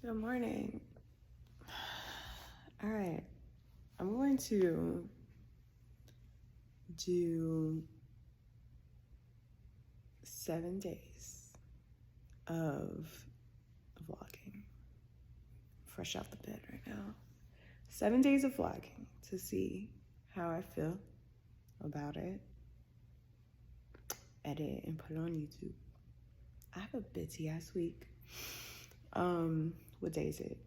Good morning. All right, I'm going to do 7 days of vlogging. Fresh out the bed right now. 7 days of vlogging to see how I feel about it. Edit and put it on YouTube. I have a busy ass week. What day is it?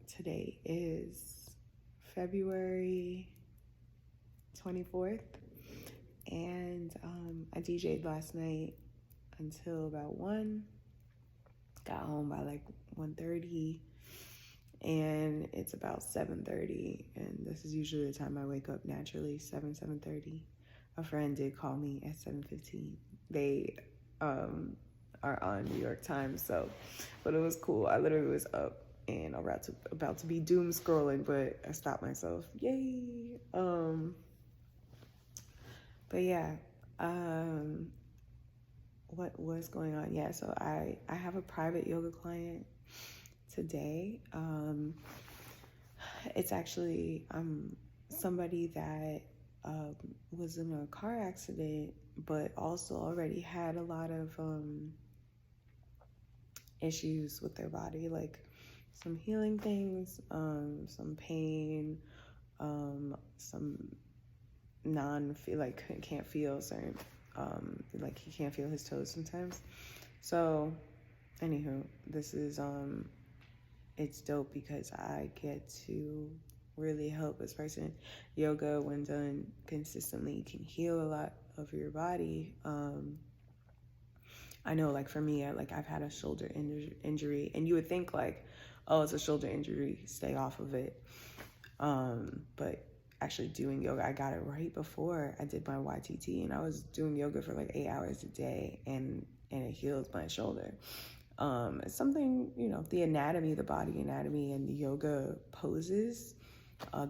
Today is February 24th, and I DJ'd last night until about 1. Got home by like 1:30, and it's about 7:30, and this is usually the time I wake up naturally, 7:30. A friend did call me at 7:15. They are on New York time, but it was cool. I literally was up and about to be doom scrolling, but I stopped myself. Yay! But yeah, what was going on? Yeah, so I have a private yoga client today. It's actually somebody that was in a car accident, but also already had a lot of issues with their body, like some healing things, some pain, some like can't feel certain, like he can't feel his toes sometimes. So anywho, this is it's dope because I get to really help this person. Yoga, when done consistently, can heal a lot of your body. I know, like for me, I've had a shoulder injury, and you would think like, oh, it's a shoulder injury, stay off of it. But actually doing yoga, I got it right before I did my YTT, and I was doing yoga for like 8 hours a day, and it healed my shoulder. It's something, the anatomy, the body anatomy, and the yoga poses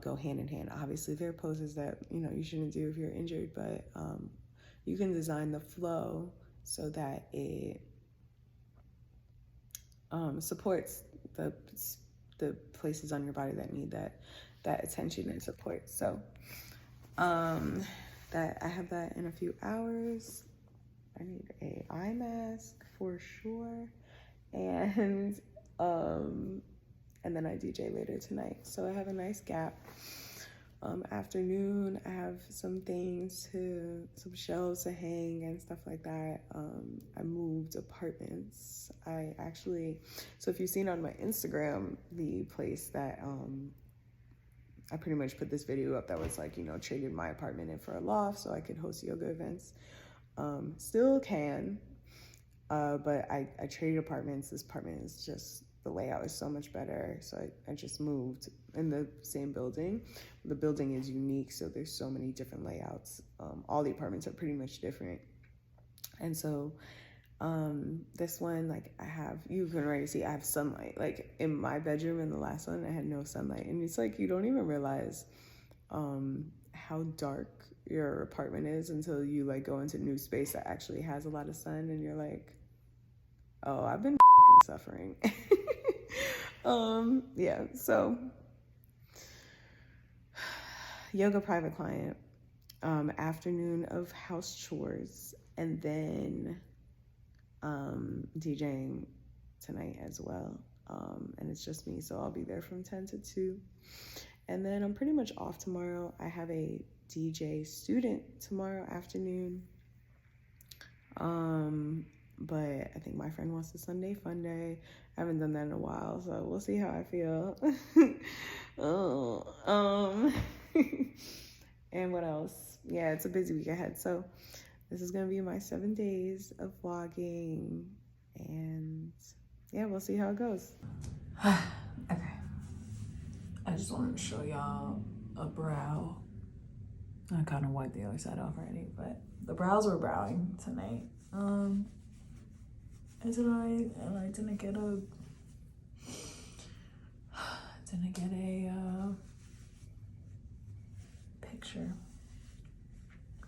go hand in hand. Obviously, there are poses that, you shouldn't do if you're injured, but you can design the flow so that it supports the places on your body that need that attention and support. So that I have that in a few hours. I need a eye mask for sure, and then I DJ later tonight. So I have a nice gap. Afternoon, I have some shelves to hang and stuff like that. I moved apartments. So if you've seen on my Instagram, the place that I pretty much put this video up that was like, traded my apartment in for a loft so I could host yoga events. Still can, but I traded apartments. This apartment is just, the layout is so much better. So I just moved in the same building. The building is unique, so there's so many different layouts. All the apartments are pretty much different. And so this one, like you can already see I have sunlight. Like in my bedroom in the last one, I had no sunlight. And it's like, you don't even realize how dark your apartment is until you like go into a new space that actually has a lot of sun, and you're like, oh, I've been suffering. Yeah, so yoga private client, afternoon of house chores, and then DJing tonight as well. And it's just me, so I'll be there from 10 to 2. And then I'm pretty much off tomorrow. I have a DJ student tomorrow afternoon. But I think my friend wants a Sunday fun day. I haven't done that in a while, so we'll see how I feel. And what else? Yeah, it's a busy week ahead. So this is gonna be my 7 days of vlogging, and yeah, we'll see how it goes. Okay. I just wanted to show y'all a brow. I kind of wiped the other side off already, but the brows were browing tonight. And I didn't get a picture,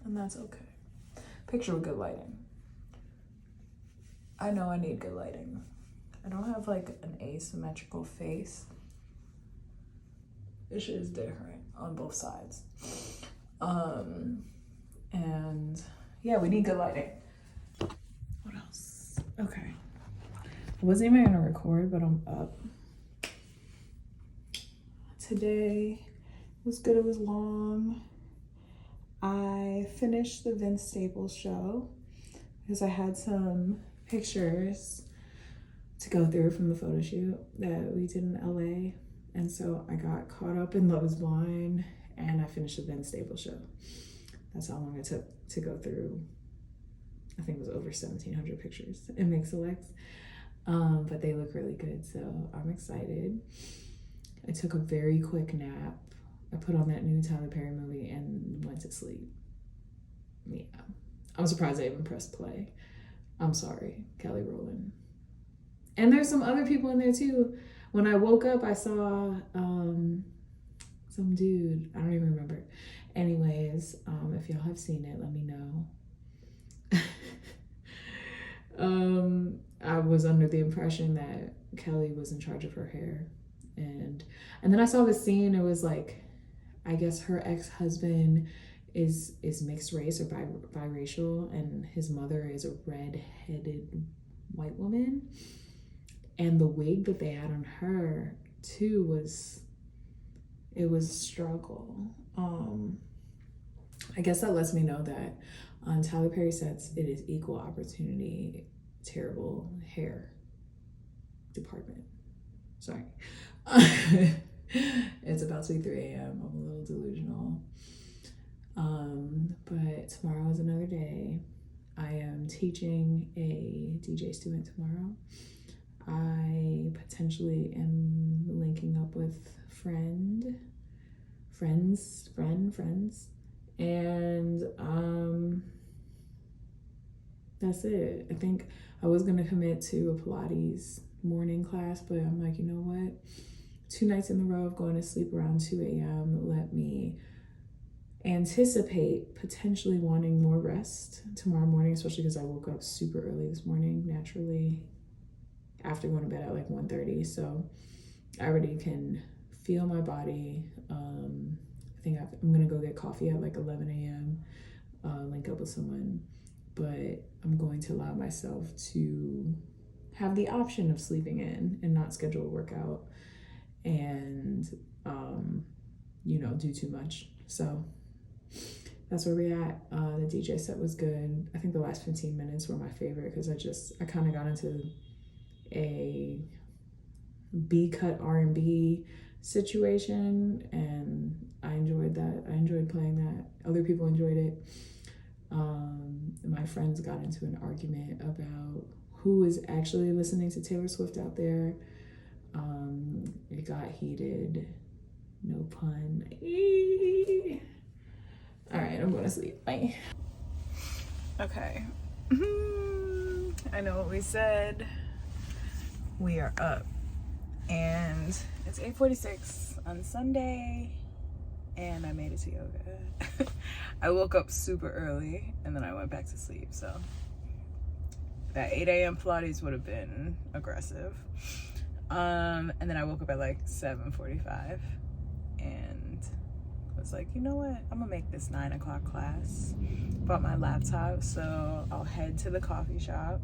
and that's okay. Picture with good lighting. I know I need good lighting I don't have like an asymmetrical face. This shit is different on both sides. And yeah, we need good lighting. What else? Okay. I wasn't even gonna record, but I'm up. Today was good, it was long. I finished the Vince Staples show because I had some pictures to go through from the photo shoot that we did in LA. And so I got caught up in Love is Blind and I finished the Vince Staples show. That's how long it took to go through. I think it was over 1,700 pictures in Mixalex. But they look really good, so I'm excited. I took a very quick nap. I put on that new Tyler Perry movie and went to sleep. Yeah. I'm surprised I even pressed play. I'm sorry, Kelly Rowland. And there's some other people in there too. When I woke up, I saw some dude. I don't even remember. Anyways, if y'all have seen it, let me know. I was under the impression that Kelly was in charge of her hair. And then I saw this scene. It was like, I guess her ex-husband is mixed race or biracial, and his mother is a red-headed white woman. And the wig that they had on her too was a struggle. I guess that lets me know that on Tyler Perry sets, it is equal opportunity, terrible hair department. Sorry. It's about to be 3 a.m. I'm a little delusional. But tomorrow is another day. I am teaching a DJ student tomorrow. I potentially am linking up with friends. And that's it. I think I was gonna commit to a Pilates morning class, but I'm like, you know what? 2 nights in a row of going to sleep around 2 a.m. let me anticipate potentially wanting more rest tomorrow morning, especially because I woke up super early this morning naturally after going to bed at like 1:30. So I already can feel my body. I think I'm gonna go get coffee at like 11 a.m. Link up with someone, but I'm going to allow myself to have the option of sleeping in and not schedule a workout and do too much. So that's where we're at. The DJ set was good. I think the last 15 minutes were my favorite because I kind of got into a B-cut R&B situation, and I enjoyed that. I enjoyed playing that. Other people enjoyed it. My friends got into an argument about who is actually listening to Taylor Swift out there. It got heated. No pun. All right, I'm going to sleep. Bye. Okay. I know what we said. We are up. And it's 8:46 on Sunday. And I made it to yoga. I woke up super early and then I went back to sleep. So that 8 a.m. Pilates would have been aggressive. And then I woke up at like 7:45 and was like, you know what? I'm gonna make this 9 o'clock class. Bought my laptop, so I'll head to the coffee shop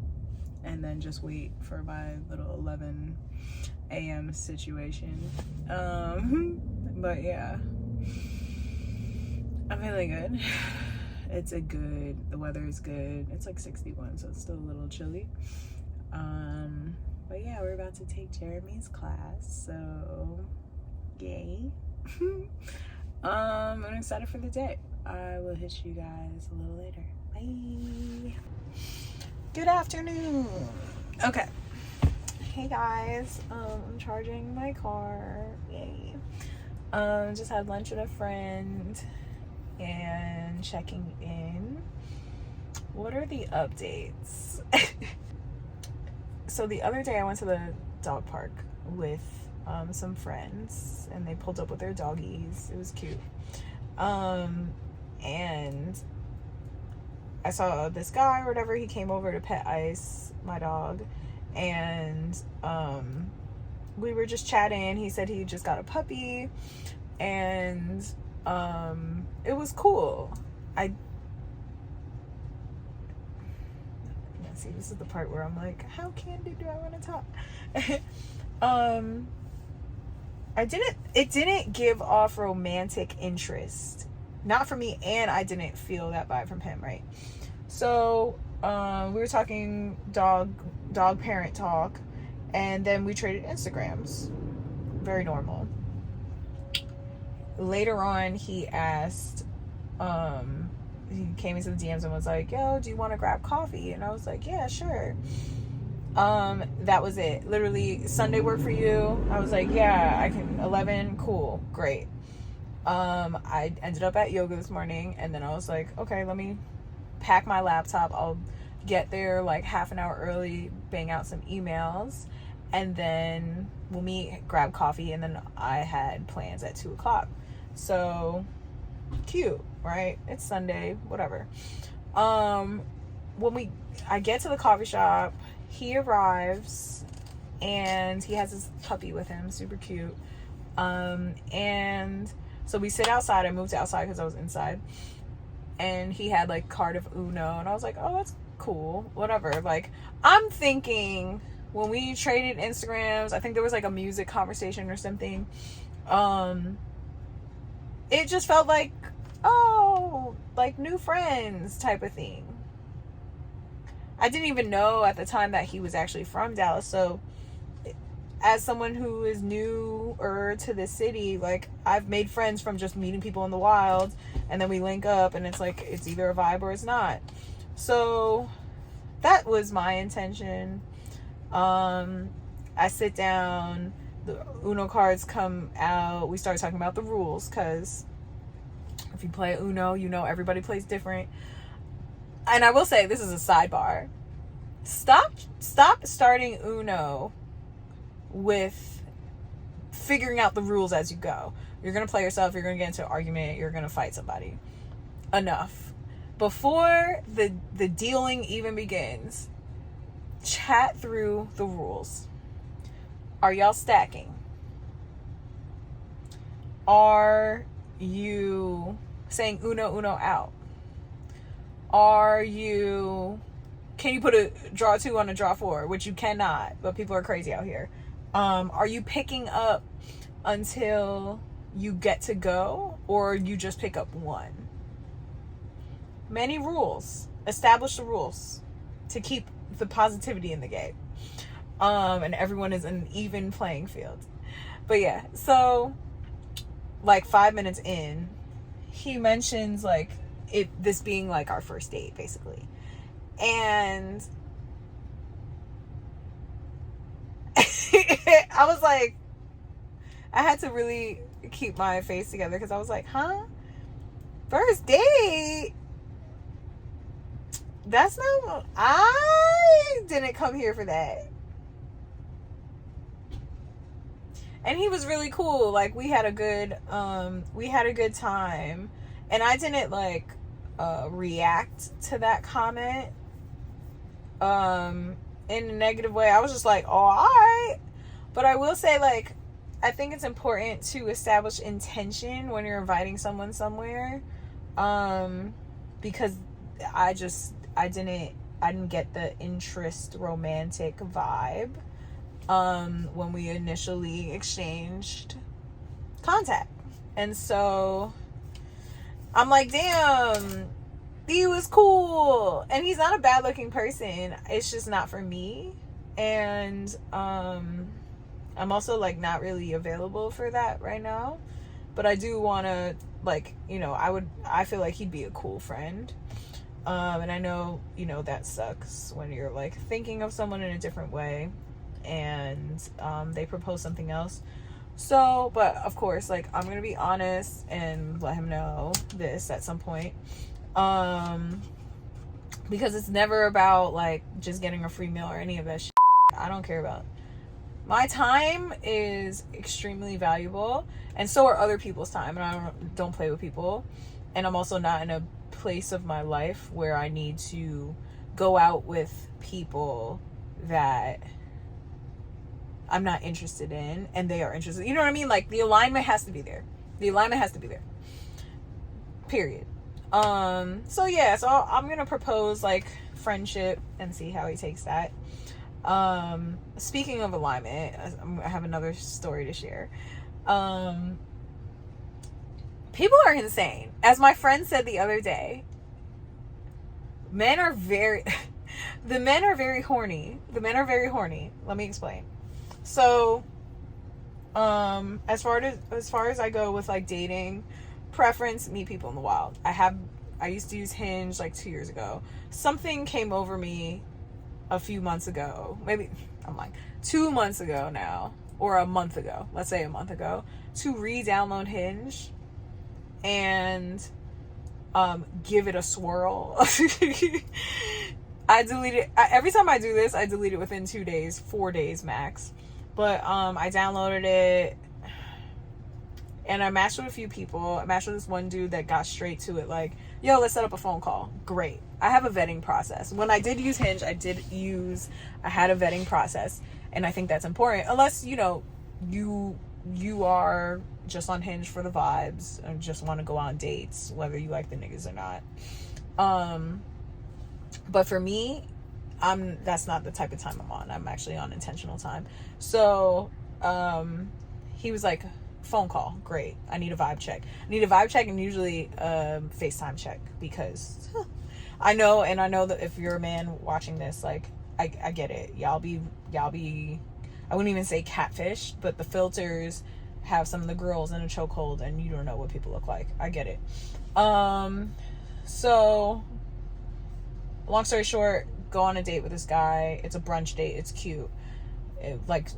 and then just wait for my little 11 a.m. situation. But yeah, I'm feeling good. The weather is good. It's like 61, so it's still a little chilly. But yeah, we're about to take Jeremy's class, so yay. I'm excited for the day. I will hit you guys a little later. Bye. Good afternoon. Okay. Hey guys, I'm charging my car. Yay. Just had lunch with a friend and checking in. What are the updates? So the other day I went to the dog park with some friends and they pulled up with their doggies. It was cute. And I saw this guy or whatever. He came over to pet Ice, my dog, and we were just chatting. He said he just got a puppy, and it was cool. See, this is the part where I'm like, how candid do I want to talk? It didn't give off romantic interest, not for me, and I didn't feel that vibe from him, right? So we were talking dog parent talk, and then we traded Instagrams. Very normal. Later on, he asked, he came into the DMs and was like, yo, do you want to grab coffee? And I was like, yeah, sure. That was it. Literally, Sunday work for you? I was like, yeah, I can. 11, cool, great. I ended up at yoga this morning, and then I was like, okay, let me pack my laptop. I'll get there like half an hour early, bang out some emails, and then we'll meet, grab coffee, and then I had plans at 2:00. So cute, right? It's Sunday, whatever. When I get to the coffee shop, he arrives, and he has his puppy with him, super cute. And so we sit outside. I moved to outside because I was inside, and he had like card of Uno, and I was like, oh, that's cool, whatever. Like, I'm thinking when we traded Instagrams, I think there was like a music conversation or something. It just felt like, oh, like new friends type of thing. I didn't even know at the time that he was actually from Dallas. So as someone who is newer to the city, like, I've made friends from just meeting people in the wild, and then we link up, and it's like, it's either a vibe or it's not. So that was my intention. I sit down, the Uno cards come out, we start talking about the rules, because if you play Uno, you know everybody plays different. And I will say, this is a sidebar. Stop starting Uno with figuring out the rules as you go. You're going to play yourself, you're going to get into an argument, you're going to fight somebody. Enough. Before the dealing even begins, chat through the rules. Are y'all stacking? Are you saying Uno out? Can you put a draw 2 on a draw 4, which you cannot, but people are crazy out here. Are you picking up until you get to go, or you just pick up one? Many rules. Establish the rules to keep the positivity in the game. And everyone is an even playing field. But yeah, so like 5 minutes in, he mentions like this being like our first date, basically. And I was like, I had to really keep my face together, because I was like, huh? First date? That's not, I didn't come here for that. And he was really cool. Like, we had a good time. And I didn't like react to that comment in a negative way. I was just like, oh, all right. But I will say, like, I think it's important to establish intention when you're inviting someone somewhere, because I didn't get the interest romantic vibe when we initially exchanged contact. And so I'm like, damn, he was cool. And he's not a bad looking person. It's just not for me. And I'm also like not really available for that right now. But I do want to, like, you know, I feel like he'd be a cool friend. And I know, you know, that sucks when you're like thinking of someone in a different way, and they propose something else. So, but of course, like, I'm gonna be honest and let him know this at some point, because it's never about like just getting a free meal or any of that shit. I don't care about. My time is extremely valuable, and so are other people's time, and I don't play with people. And I'm also not in a place of my life where I need to go out with people that I'm not interested in and they are interested. You know what I mean? Like, the alignment has to be there. The alignment has to be there. Period. So yeah, so I'm gonna propose like friendship and see how he takes that. Speaking of alignment, I have another story to share. People are insane. As my friend said the other day, men are very the men are very horny. The men are very horny. Let me explain. So, as far as I go with like dating, preference, meet people in the wild. I used to use Hinge like 2 years ago. Something came over me a few months ago. Maybe, I'm like 2 months ago now, or a month ago. Let's say a month ago, to re-download Hinge and give it a swirl. I deleted every time I do this, I delete it within 2 days, 4 days max. But I downloaded it and I matched with a few people. I matched with this one dude that got straight to it, like, yo, let's set up a phone call. Great. I have a vetting process. When I did use Hinge, I had a vetting process, and I think that's important. Unless, you know, you are just on Hinge for the vibes and just want to go on dates, whether you like the niggas or not. But for me, that's not the type of time I'm on. I'm actually on intentional time. So he was like, phone call, great. I need a vibe check. And usually FaceTime check, because I know that if you're a man watching this, like, I get it. Y'all be I wouldn't even say catfish, but the filters have some of the girls in a chokehold and you don't know what people look like. I get it. So long story short, go on a date with this guy. It's a brunch date. It's cute.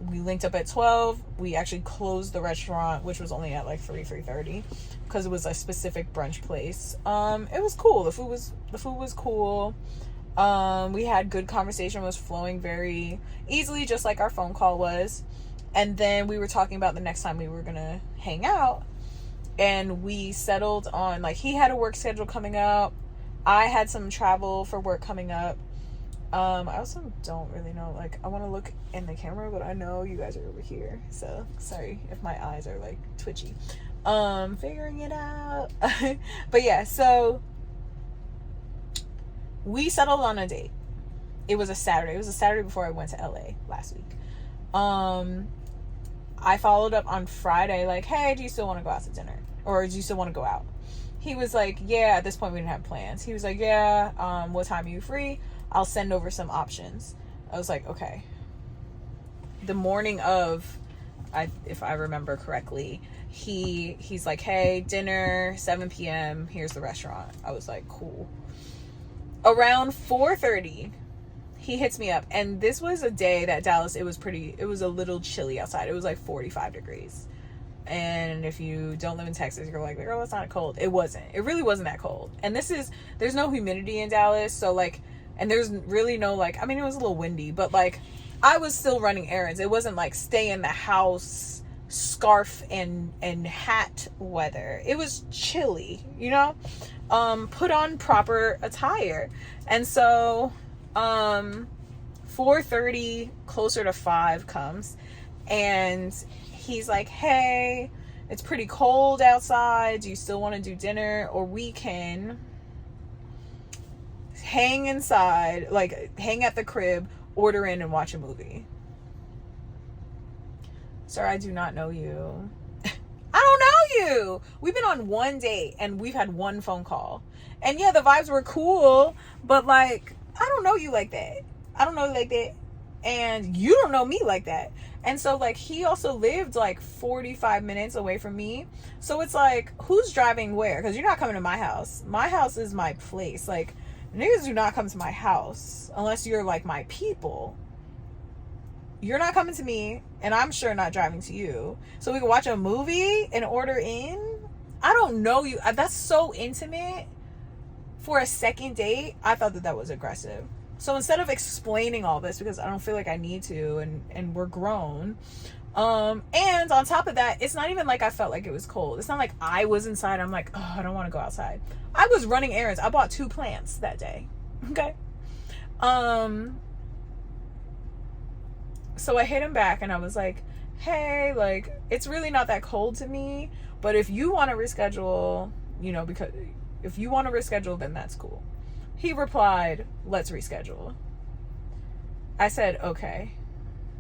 We linked up at 12. We actually closed the restaurant, which was only at like 3:30, because it was a specific brunch place. It was cool. The food was cool. We had good conversation, was flowing very easily, just like our phone call was. And then we were talking about the next time we were gonna hang out, and we settled on, like, he had a work schedule coming up, I had some travel for work coming up. I also don't really know, like, I want to look in the camera, but I know you guys are over here, so sorry if my eyes are like twitchy. Figuring it out. But yeah, so we settled on a date. It was a Saturday before I went to LA last week. I followed up on Friday, like, hey, do you still want to go out to dinner, or do you still want to go out? He was like, yeah. At this point we didn't have plans. He was like, yeah, what time are you free? I'll send over some options. I was like, okay. The morning of, if I remember correctly, he's like, hey, dinner, 7 p.m. Here's the restaurant. I was like, cool. Around 4:30, he hits me up. And this was a day that Dallas, it was a little chilly outside. It was like 45 degrees. And if you don't live in Texas, you're like, girl, it's not cold. It wasn't. It really wasn't that cold. And there's no humidity in Dallas. So, like, and there's really no, like, I mean, it was a little windy, but, like, I was still running errands. It wasn't like stay in the house, scarf and hat weather. It was chilly, you know? Put on proper attire. And so 4:30, closer to 5 comes, and he's like, hey, it's pretty cold outside. Do you still want to do dinner? Or we can hang inside, like, hang at the crib, order in, and watch a movie. Sir, I do not know you. I don't know you. We've been on one date and we've had one phone call. And yeah, the vibes were cool, but, like, I don't know you like that. I don't know you like that. And you don't know me like that. And so, like, he also lived like 45 minutes away from me. So it's like, who's driving where? Because you're not coming to my house. My house is my place. Like, niggas do not come to my house unless you're like my people. You're not coming to me, and I'm sure not driving to you. So we can watch a movie and order in. I don't know you. That's so intimate for a second date. I thought that was aggressive. So instead of explaining all this, because I don't feel like I need to, and we're grown, and on top of that, it's not even like I felt like it was cold. It's not like I was inside, I'm like, oh, I don't want to go outside. I was running errands. I bought 2 plants that day. Okay. So I hit him back and I was like, hey, like, it's really not that cold to me, but if you want to reschedule, you know, because if you want to reschedule, then that's cool. He replied, let's reschedule. I said, okay.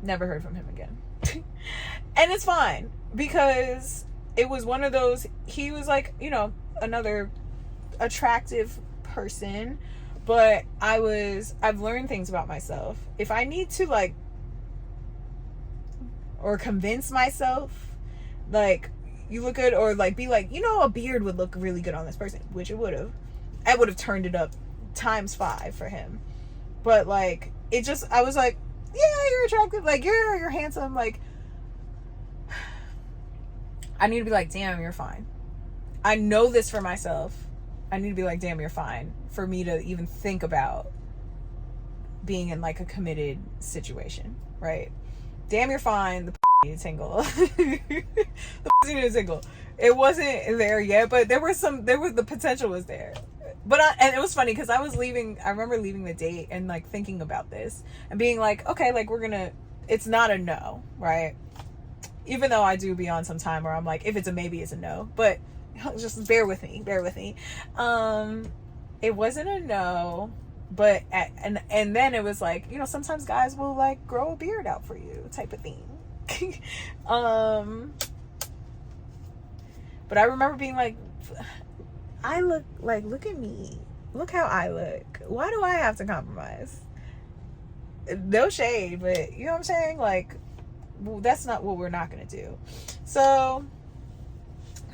Never heard from him again. And it's fine, because it was one of those, he was like, you know, another attractive person, but I've learned things about myself. If I need to, like, or convince myself, like, you look good, or like be like, you know, a beard would look really good on this person, which it would have. I would have turned it up times 5 for him. But like, it just, I was like, yeah, you're attractive, like, you're handsome, like, I need to be like, damn, you're fine. I know this for myself. I need to be like, damn, you're fine, for me to even think about being in like a committed situation, right? Damn, you're fine. The need to tingle. The need to tingle. It wasn't there yet, but the potential was there. But and it was funny because I remember leaving the date and like thinking about this and being like, okay, like it's not a no, right? Even though I do be on some time where I'm like, if it's a maybe, it's a no, but just bear with me. It wasn't a no, but and then it was like, you know, sometimes guys will like grow a beard out for you type of thing. But I remember being like, look at me. Look how I look. Why do I have to compromise? No shade, but you know what I'm saying? Like, that's not what we're not going to do. So,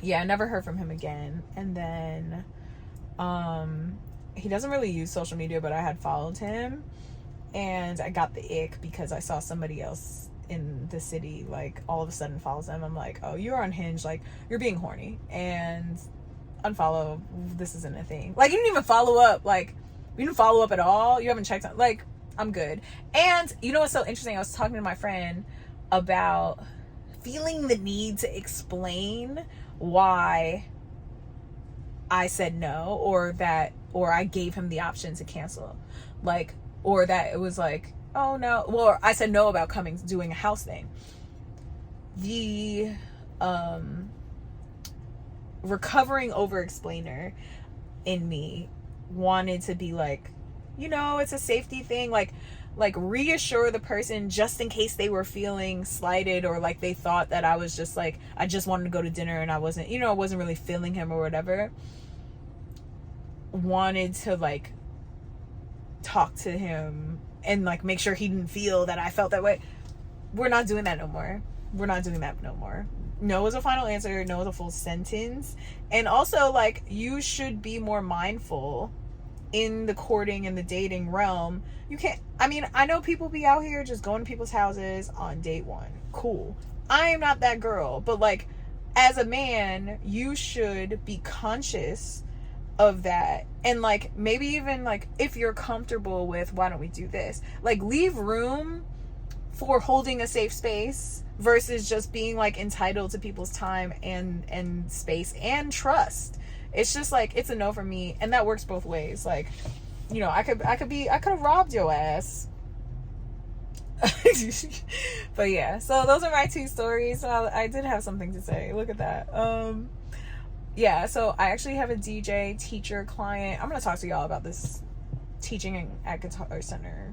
yeah, I never heard from him again. And then, he doesn't really use social media, but I had followed him. And I got the ick because I saw somebody else in the city, like, all of a sudden follows him. I'm like, oh, you're on Hinge. Like, you're being horny. And unfollow, this isn't a thing. Like, you didn't even follow up. Like, you didn't follow up at all. You haven't checked on, like, I'm good. And you know what's so interesting? I was talking to my friend about feeling the need to explain why I said no, or I gave him the option to cancel. Like, or that it was like, oh no, well, I said no about doing a house thing. The recovering over explainer in me wanted to be like, you know, it's a safety thing, like reassure the person just in case they were feeling slighted, or like they thought that I was just like, I just wanted to go to dinner and I wasn't, you know, I wasn't really feeling him or whatever. Wanted to like talk to him and like make sure he didn't feel that I felt that way. We're not doing that no more. No is a final answer. No is a full sentence. And also, like, you should be more mindful in the courting and the dating realm. You can't, I mean, I know people be out here just going to people's houses on date 1. Cool. I am not that girl. But, like, as a man, you should be conscious of that. And, like, maybe even, like, if you're comfortable with, why don't we do this? Like, leave room for holding a safe space versus just being like entitled to people's time and space and trust. It's just like, it's a no for me, and that works both ways. Like, you know, I could have robbed your ass. But yeah, so those are my 2 stories. So I did have something to say. Look at that. Yeah, so I actually have a DJ teacher client. I'm gonna talk to y'all about this teaching at Guitar Center,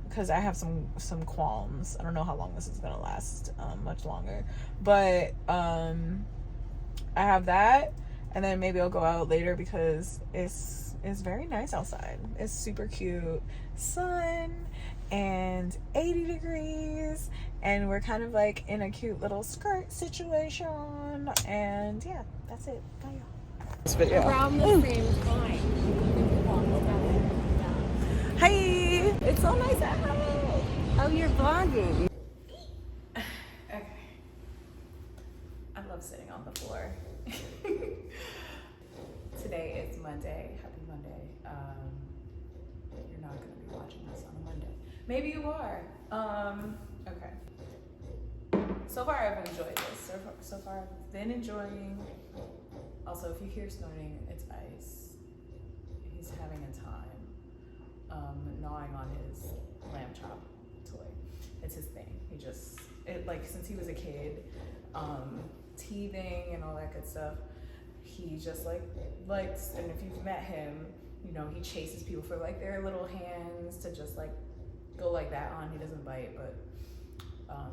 because I have some qualms. I don't know how long this is gonna last, much longer, but I have that, and then maybe I'll go out later because it's very nice outside. It's super cute, sun and 80 degrees, and we're kind of like in a cute little skirt situation, and yeah, that's it. Bye, y'all. This video. Around the same time. Hi. It's so nice to have you. Oh, you're vlogging. Okay. I love sitting on the floor. Today is Monday. Happy Monday. You're not going to be watching this on a Monday. Maybe you are. Okay. So far, I've enjoyed this. So far, I've been enjoying. Also, if you hear snoring, it's Ice. He's having a time gnawing on his lamb chop toy. it's his thing. Like since he was a kid, teething and all that good stuff, he just likes, and if you've met him, you know, he chases people for like their little hands to just like go like that on. He doesn't bite, but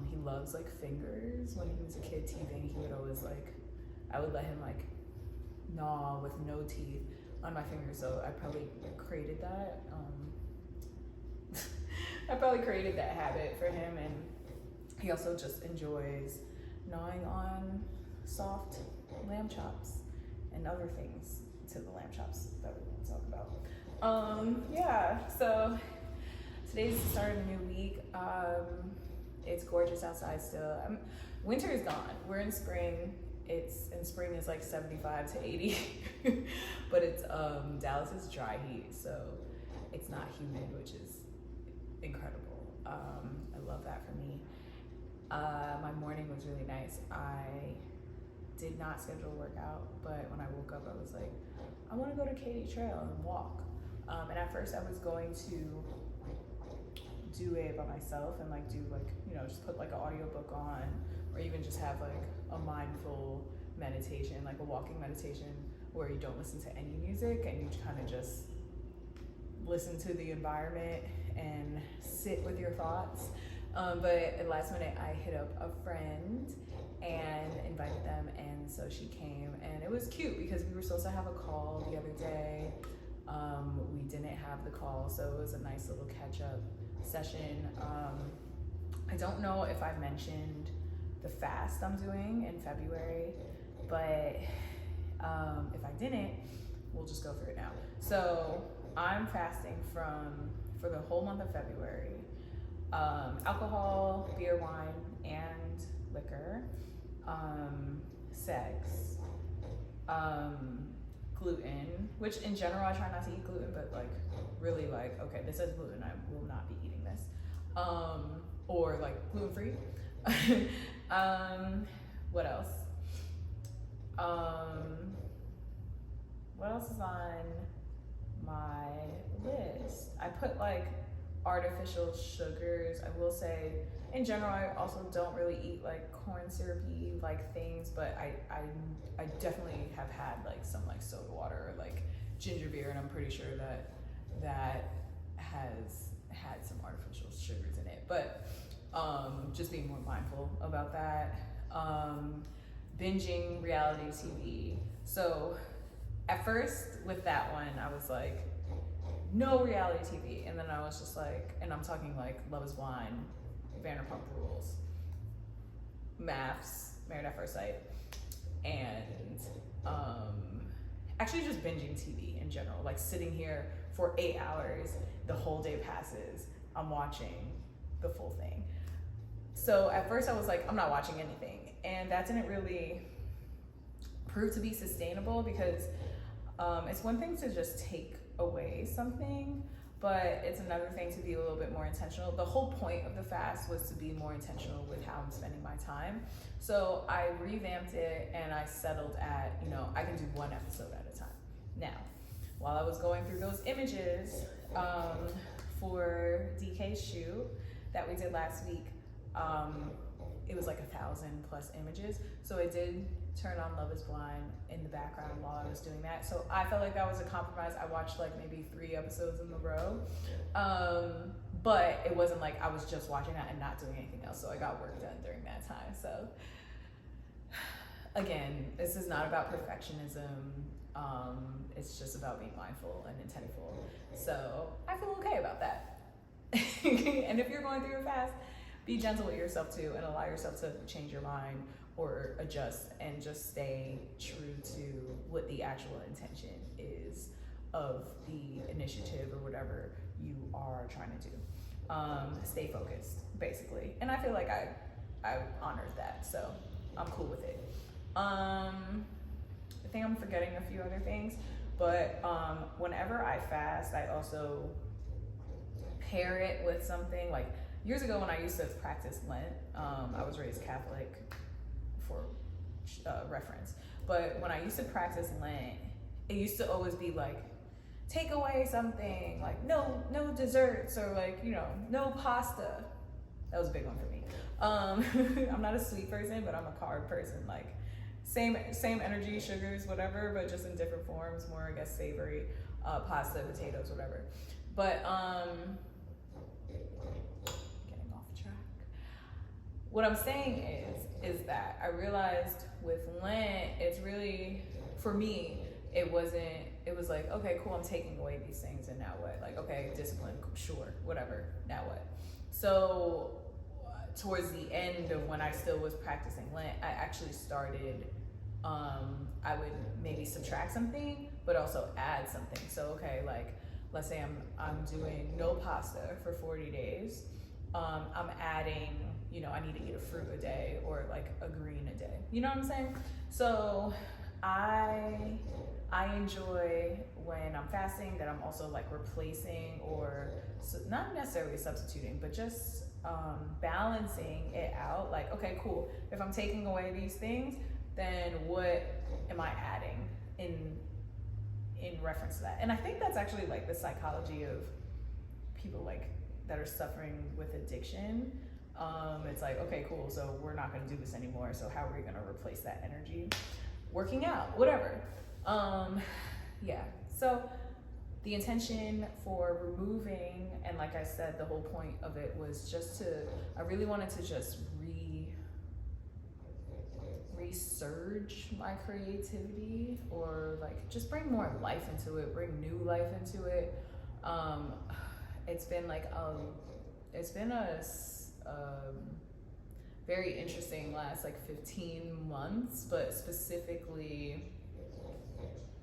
he loves like fingers. When he was a kid teething, he would always like, I would let him like gnaw with no teeth on my fingers. So I probably created that. I probably created that habit for him, and he also just enjoys gnawing on soft lamb chops and other things to the lamb chops that we won't talk about. Yeah, so today's the start of a new week. It's gorgeous outside still. Winter is gone. We're in spring. Spring is like 75 to 80, but it's Dallas is dry heat, so it's not humid, which is incredible. I love that for me. My morning was really nice. I did not schedule a workout, but when I woke up, I was like, I want to go to Katy Trail and walk. And at first, I was going to do it by myself and like do like, you know, just put like an audiobook on, or even just have like a mindful meditation, like a walking meditation where you don't listen to any music and you kind of just listen to the environment and sit with your thoughts. But at last minute, I hit up a friend and invited them, and so she came, and it was cute because we were supposed to have a call the other day. We didn't have the call, so it was a nice little catch-up session. I don't know if I mentioned the fast I'm doing in February, but if I didn't, we'll just go through it now. So I'm fasting for the whole month of February, alcohol, beer, wine, and liquor, sex, gluten, which in general I try not to eat gluten, but like really like, okay, this is gluten, I will not be eating this, or like gluten-free. What else? What else is on my list? I put like artificial sugars. I will say, in general, I also don't really eat like corn syrupy like things, but I definitely have had like some like soda water or like ginger beer, and I'm pretty sure that has had some artificial sugars in it. But just being more mindful about that. Binging reality TV. So at first with that one, I was like, no reality TV. And then I was just like, and I'm talking like Love is Blind, Vanderpump Rules, Maths, Married at First Sight, and actually just binging TV in general, like sitting here for 8 hours, the whole day passes, I'm watching the full thing. So at first I was like, I'm not watching anything, and that didn't really prove to be sustainable, because it's one thing to just take away something, but it's another thing to be a little bit more intentional. The whole point of the fast was to be more intentional with how I'm spending my time. So I revamped it, and I settled at, you know, I can do one episode at a time. Now, while I was going through those images for DK's shoot that we did last week, it was like 1,000+ images. So I did turn on Love is Blind in the background while I was doing that. So I felt like that was a compromise. I watched like maybe 3 episodes in a row. But it wasn't like I was just watching that and not doing anything else. So I got work done during that time. So again, this is not about perfectionism. It's just about being mindful and intentful. So I feel okay about that. And if you're going through a fast, be gentle with yourself too, and allow yourself to change your mind or adjust, and just stay true to what the actual intention is of the initiative or whatever you are trying to do. Stay focused, basically. And I feel like I honored that, so I'm cool with it. I think I'm forgetting a few other things, but whenever I fast, I also pair it with something. Like years ago when I used to practice Lent, I was raised Catholic for reference, but when I used to practice Lent, it used to always be like, take away something, like no desserts, or like, you know, no pasta. That was a big one for me. I'm not a sweet person, but I'm a carb person. Like same energy, sugars, whatever, but just in different forms. More, I guess, savory, pasta, potatoes, whatever. But getting off track. What I'm saying is that I realized with Lent, it's really, for me, it was like, okay, cool, I'm taking away these things, and now what? Like, okay, discipline, sure, whatever, now what? So towards the end of when I still was practicing Lent, I actually started, I would maybe subtract something, but also add something. So, okay, like, let's say I'm doing no pasta for 40 days. I'm adding, you know, I need to eat a fruit a day or like a green a day. You know what I'm saying? So I enjoy when I'm fasting that I'm also like replacing or not necessarily substituting, but just balancing it out. Like, okay, cool. If I'm taking away these things, then what am I adding in reference to that? And I think that's actually like the psychology of people like that are suffering with addiction. It's like, okay, cool, so we're not gonna do this anymore, so how are we gonna replace that energy? Working out, whatever. Yeah, so the intention for removing, and like I said, the whole point of it was just I really wanted to just resurge my creativity, or like just bring more life into it, bring new life into it. It's been like it's been a very interesting last like 15 months, but specifically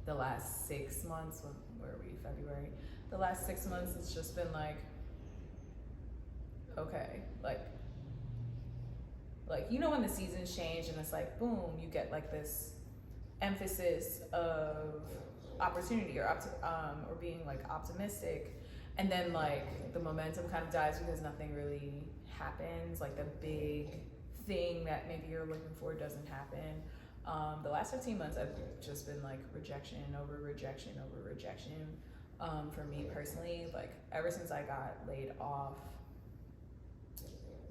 the last 6 months, where are we, February? The last 6 months, it's just been like, okay, like, you know when the seasons change and it's like, boom, you get like this emphasis of opportunity or being like optimistic, and then like the momentum kind of dies because nothing really happens, like the big thing that maybe you're looking for doesn't happen. The last 15 months I've just been like rejection over rejection over rejection. For me personally, like ever since I got laid off,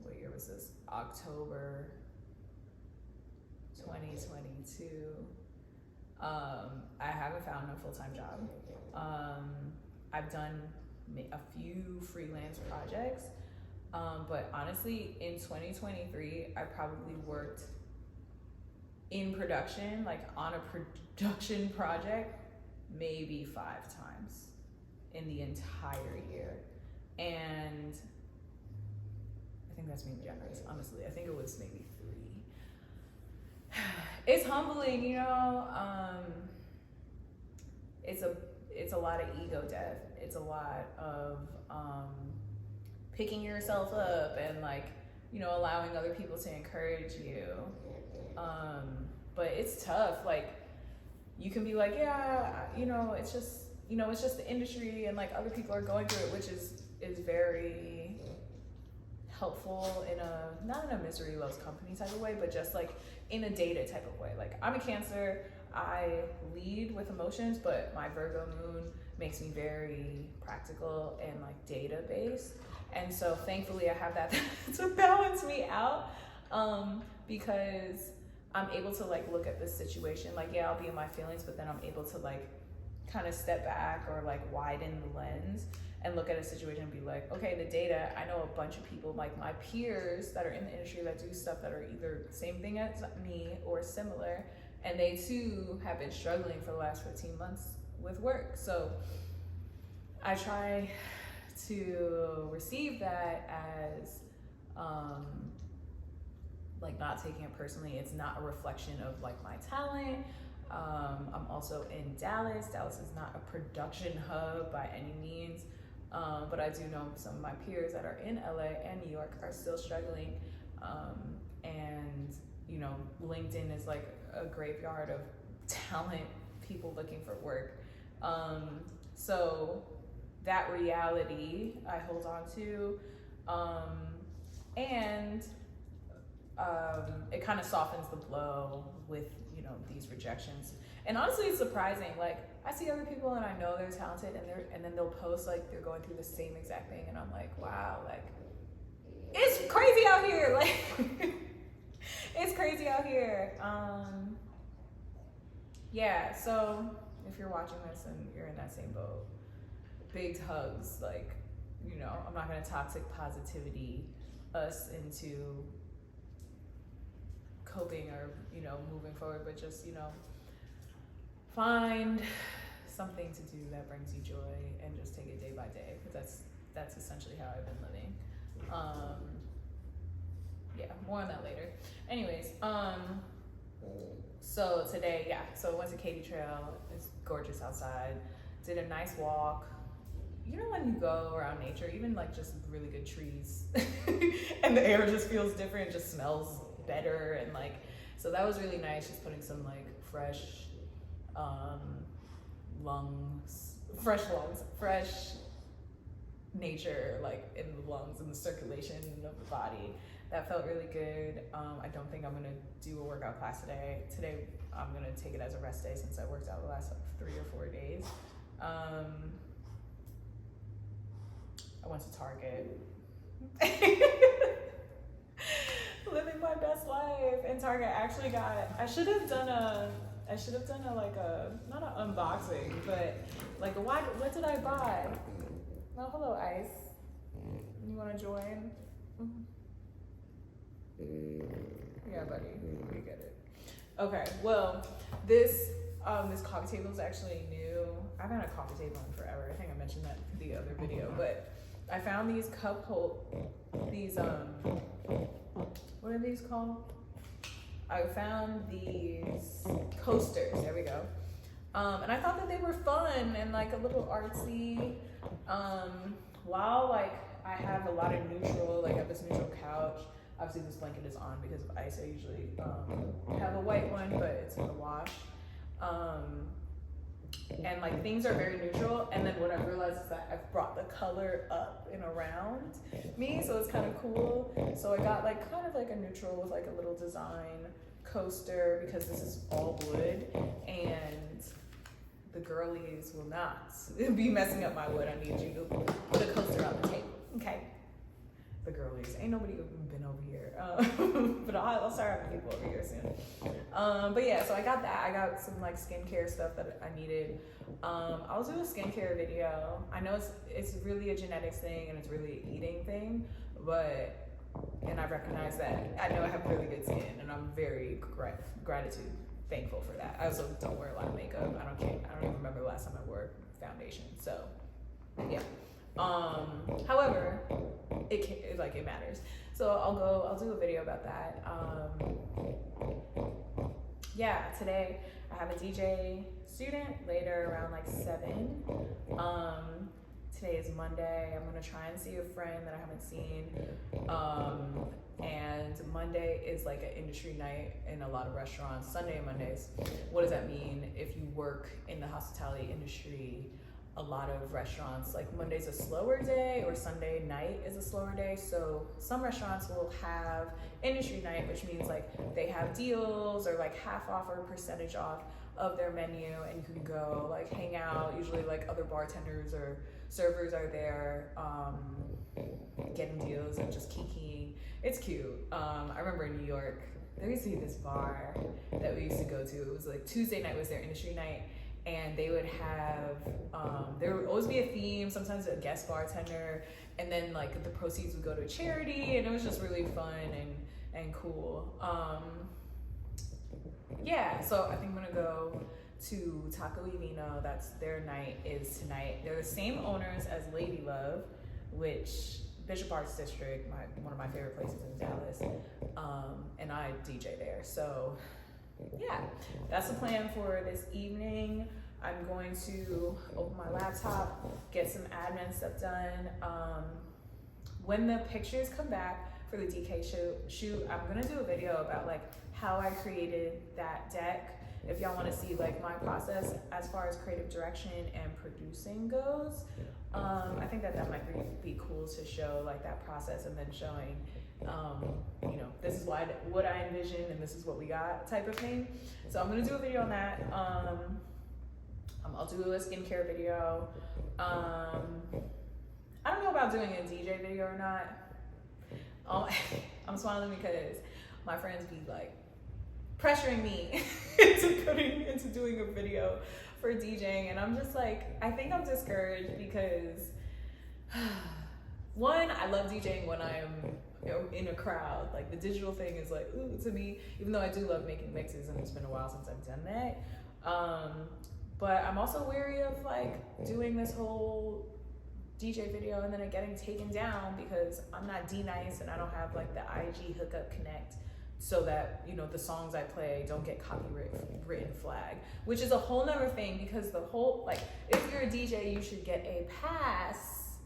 what year was this? October 2022. I haven't found a full-time job. I've done a few freelance projects, but honestly, in 2023, I probably worked in production, like on a production project, maybe 5 times in the entire year. And I think that's being generous, honestly. I think it was maybe 3. It's humbling, you know. It's a lot of ego death. It's a lot of picking yourself up and like, you know, allowing other people to encourage you. But it's tough. Like, you can be like, yeah, you know, it's just the industry, and like other people are going through it, which is very helpful in not in a misery loves company type of way, but just like in a data type of way. Like, I'm a Cancer, I lead with emotions, but my Virgo moon makes me very practical and like data based. And so thankfully I have that to balance me out, because I'm able to like look at this situation, like, yeah, I'll be in my feelings, but then I'm able to like kind of step back or like widen the lens and look at a situation and be like, okay, the data, I know a bunch of people, like my peers that are in the industry that do stuff that are either same thing as me or similar, and they too have been struggling for the last 15 months with work. So I try to receive that as like not taking it personally. It's not a reflection of like my talent. I'm also in Dallas. Dallas is not a production hub by any means, but I do know some of my peers that are in LA and New York are still struggling, and you know, LinkedIn is like a graveyard of talent, people looking for work. So that reality I hold on to, and it kind of softens the blow with, you know, these rejections. And honestly, it's surprising. Like, I see other people and I know they're talented, and then they'll post like they're going through the same exact thing, and I'm like, wow, like it's crazy out here. Like, it's crazy out here. Yeah, so if you're watching this and you're in that same boat, big hugs. Like, you know, I'm not gonna toxic positivity us into coping or, you know, moving forward, but just, you know, find something to do that brings you joy and just take it day by day, because that's essentially how I've been living. Yeah, more on that later. Anyways, so today, yeah, so I went to Katy Trail. It's gorgeous outside. Did a nice walk. You know, when you go around nature, even like just really good trees and the air just feels different, it just smells better, and like, so that was really nice, just putting some like fresh fresh nature like in the lungs and the circulation of the body. That felt really good. I don't think I'm gonna do a workout class today. Today I'm gonna take it as a rest day since I worked out the last like 3 or 4 days. I went to Target. Living my best life in Target. Actually I should have done a like a, not an unboxing, but like a, what did I buy? Oh, hello, Ice. You wanna join? Yeah, buddy, you get it. Okay, well, this coffee table is actually new. I've had a coffee table in forever. I think I mentioned that in the other video, but I found these what are these called? I found these coasters, there we go. And I thought that they were fun and like a little artsy. While like I have a lot of neutral, like I have this neutral couch. Obviously this blanket is on because of ice. I usually have a white one, but it's in the wash. And like things are very neutral, and then what I realized is that I've brought the color up and around me, so it's kind of cool. So I got like kind of like a neutral with like a little design coaster, because this is all wood and the girlies will not be messing up my wood. I need you to put a coaster on the table, okay? The girlies, ain't nobody been over here, but I'll start having people over here soon. But yeah, so I got that. I got some like skincare stuff that I needed. I'll do a skincare video. I know it's really a genetics thing and it's really an eating thing, and I recognize that. I know I have really good skin, and I'm very thankful for that. I also don't wear a lot of makeup. I don't even remember the last time I wore foundation. So yeah. However, it matters. So I'll do a video about that. Yeah, today I have a DJ student later around like 7. Today is Monday. I'm gonna try and see a friend that I haven't seen. And Monday is like an industry night in a lot of restaurants. Sunday and Mondays. What does that mean? If you work in the hospitality industry, a lot of restaurants, like Monday's a slower day or Sunday night is a slower day. So some restaurants will have industry night, which means like they have deals or like half off or percentage off of their menu, and you can go like hang out. Usually like other bartenders or servers are there getting deals and just kikiing. It's cute. I remember in New York, there used to be this bar that we used to go to. It was like Tuesday night was their industry night, and they would have, there would always be a theme, sometimes a guest bartender, and then like the proceeds would go to a charity, and it was just really fun and cool. Yeah, so I think I'm gonna go to Taco y Vino. That's their night is tonight. They're the same owners as Lady Love, which Bishop Arts District, one of my favorite places in Dallas, and I DJ there. So yeah, that's the plan for this evening. I'm going to open my laptop, get some admin stuff done. When the pictures come back for the DK shoot, I'm gonna do a video about like how I created that deck. If y'all wanna see like my process as far as creative direction and producing goes, I think that might be cool to show like that process, and then showing, you know, this is what I envisioned and this is what we got type of thing. So I'm gonna do a video on that. I'll do a skincare video. I don't know about doing a DJ video or not. I'm smiling because my friends be like pressuring me into doing a video for DJing, and I'm just like, I think I'm discouraged because one, I love DJing when I'm in a crowd. Like the digital thing is like ooh to me, even though I do love making mixes and it's been a while since I've done that. But I'm also wary of like doing this whole DJ video and then it getting taken down because I'm not D-Nice and I don't have like the IG hookup connect so that, you know, the songs I play don't get copyright flag, which is a whole nother thing because the whole, like, if you're a DJ, you should get a pass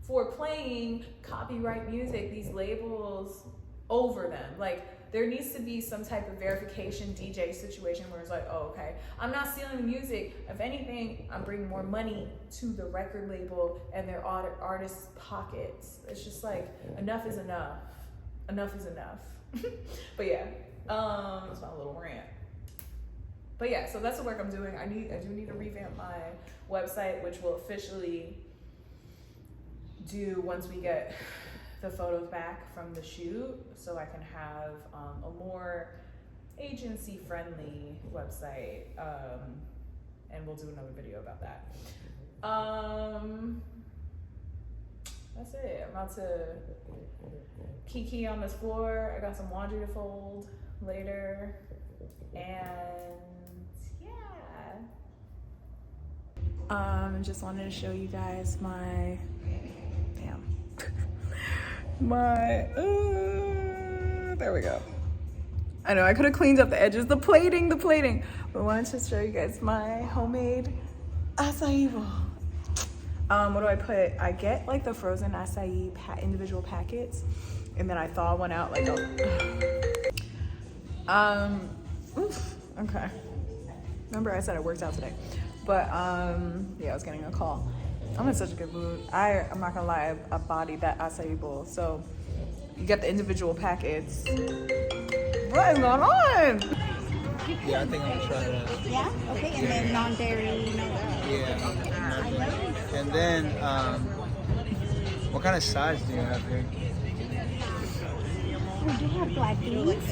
for playing copyright music, these labels over them. Like, there needs to be some type of verification DJ situation where it's like, oh, okay, I'm not stealing the music. If anything, I'm bringing more money to the record label and their artists' pockets. It's just like, enough is enough. Enough is enough. But yeah, that's my little rant. But yeah, so that's the work I'm doing. I do need to revamp my website, which will officially do once we get the photos back from the shoot, so I can have a more agency-friendly website, and we'll do another video about that. That's it. I'm about to kiki on this floor. I got some laundry to fold later, and yeah. Just wanted to show you guys my there we go. I know I could have cleaned up the edges, the plating, but I wanted to show you guys my homemade acai bowl. What do I put? I get like the frozen acai individual packets, and then I thaw one out like okay. Remember I said I worked out today, but yeah, I was getting a call. I'm in such a good mood. I'm not gonna lie, I bodied that acai bowl. So you get the individual packets. What is going on? Yeah, I think I'm gonna try that. Yeah? Okay, and then non-dairy, Yeah. And then, what kind of sides do you have here? We do have black beans.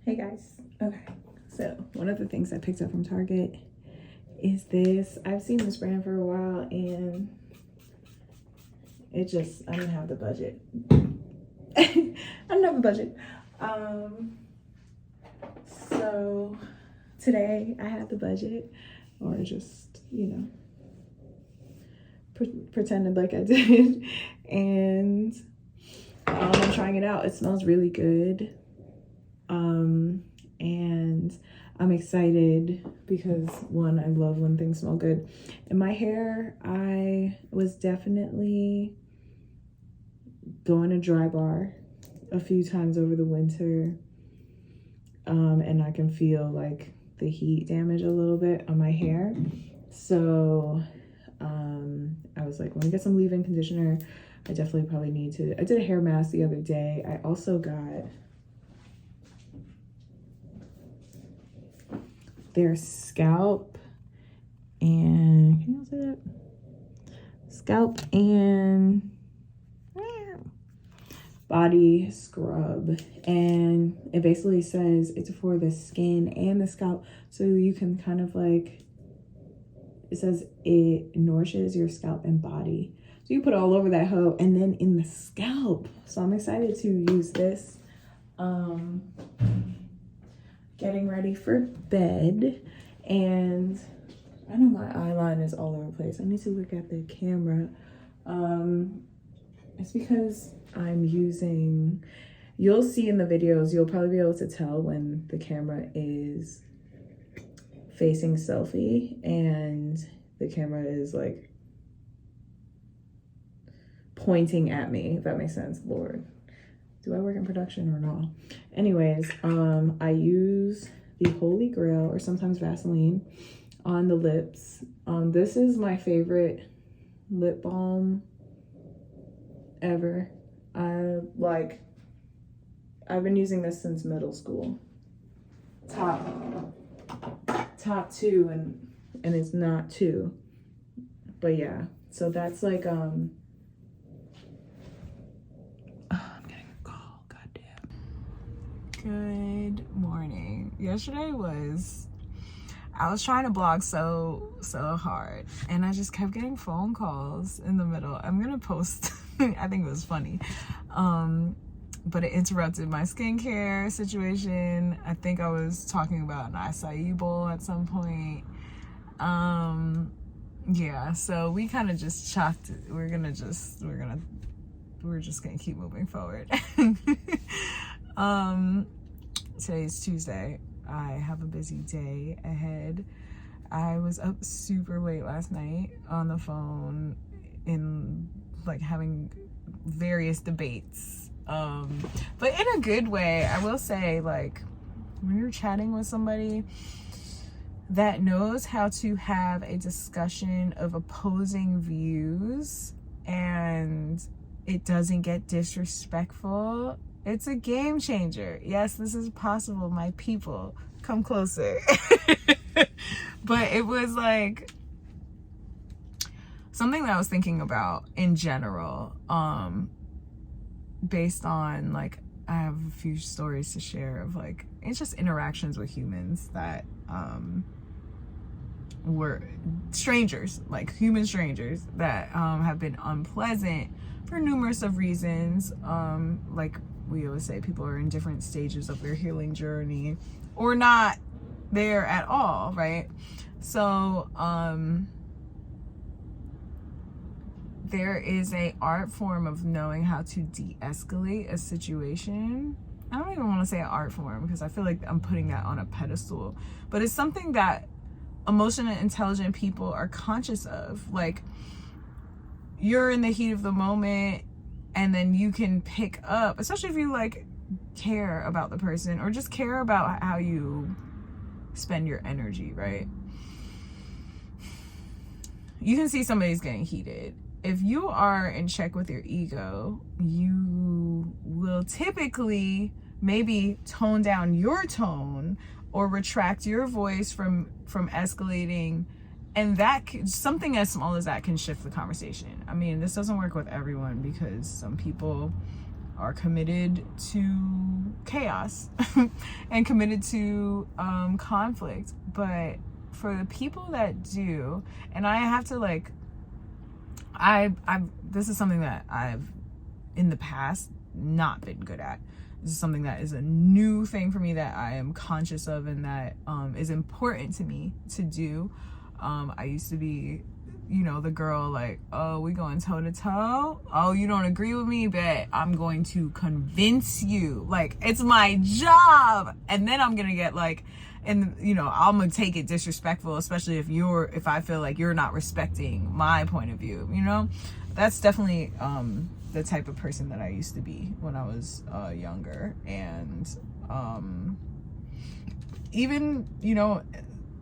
Hey guys. Okay, so one of the things I picked up from Target is this. I've seen this brand for a while and I didn't have the budget. I don't have a budget. So today I had the budget, or just, you know, pretended like I did, and I'm trying it out. It smells really good. And I'm excited because one, I love when things smell good. And my hair, I was definitely going to Dry Bar a few times over the winter. And I can feel like the heat damage a little bit on my hair. So I was like, let me get some leave-in conditioner. I definitely probably need to. I did a hair mask the other day. I also got their scalp and, can you say that? Scalp and body scrub, and it basically says it's for the skin and the scalp, so you can kind of like, it says it nourishes your scalp and body, so you put it all over that hoe and then in the scalp. So I'm excited to use this. Getting ready for bed, and I know my eyeline is all over the place. I need to look at the camera. It's because I'm using, you'll see in the videos, you'll probably be able to tell when the camera is facing selfie and the camera is like pointing at me, if that makes sense. Lord, do I work in production or not? Anyways, I use the Holy Grail, or sometimes Vaseline, on the lips. This is my favorite lip balm ever. I've been using this since middle school. Top two, and it's not two. But yeah, so that's like Good morning. Yesterday I was trying to blog so hard, and I just kept getting phone calls in the middle. I'm gonna post, I think it was funny, but it interrupted my skincare situation. I think I was talking about an acai bowl at some point. Yeah, so we kind of just chopped it. We're just gonna keep moving forward. Today's Tuesday. I have a busy day ahead. I was up super late last night on the phone in like having various debates. But in a good way. I will say, like, when you're chatting with somebody that knows how to have a discussion of opposing views and it doesn't get disrespectful, it's a game changer. Yes, this is possible, my people. Come closer. But it was like something that I was thinking about in general, based on, like, I have a few stories to share of, like, it's just interactions with humans that were strangers, like human strangers that have been unpleasant for numerous of reasons. Like we always say, people are in different stages of their healing journey or not there at all, right? So there is a art form of knowing how to de-escalate a situation. I don't even want to say an art form because I feel like I'm putting that on a pedestal, but it's something that emotional, intelligent people are conscious of. Like, you're in the heat of the moment, and then you can pick up, especially if you like care about the person or just care about how you spend your energy, right? You can see somebody's getting heated. If you are in check with your ego, you will typically maybe tone down your tone or retract your voice from escalating, and that something as small as that can shift the conversation. I mean, this doesn't work with everyone because some people are committed to chaos and committed to conflict, but for the people that do, and I have to, like, this is something that I've in the past not been good at. This is something that is a new thing for me that I am conscious of and that is important to me to do. I used to be, you know, the girl like, oh, we going toe to toe? Oh, you don't agree with me? Bet I'm going to convince you. Like, it's my job. And then I'm gonna get like, and you know, I'm gonna take it disrespectful, especially if I feel like you're not respecting my point of view, you know? That's definitely the type of person that I used to be when I was younger. And even, you know,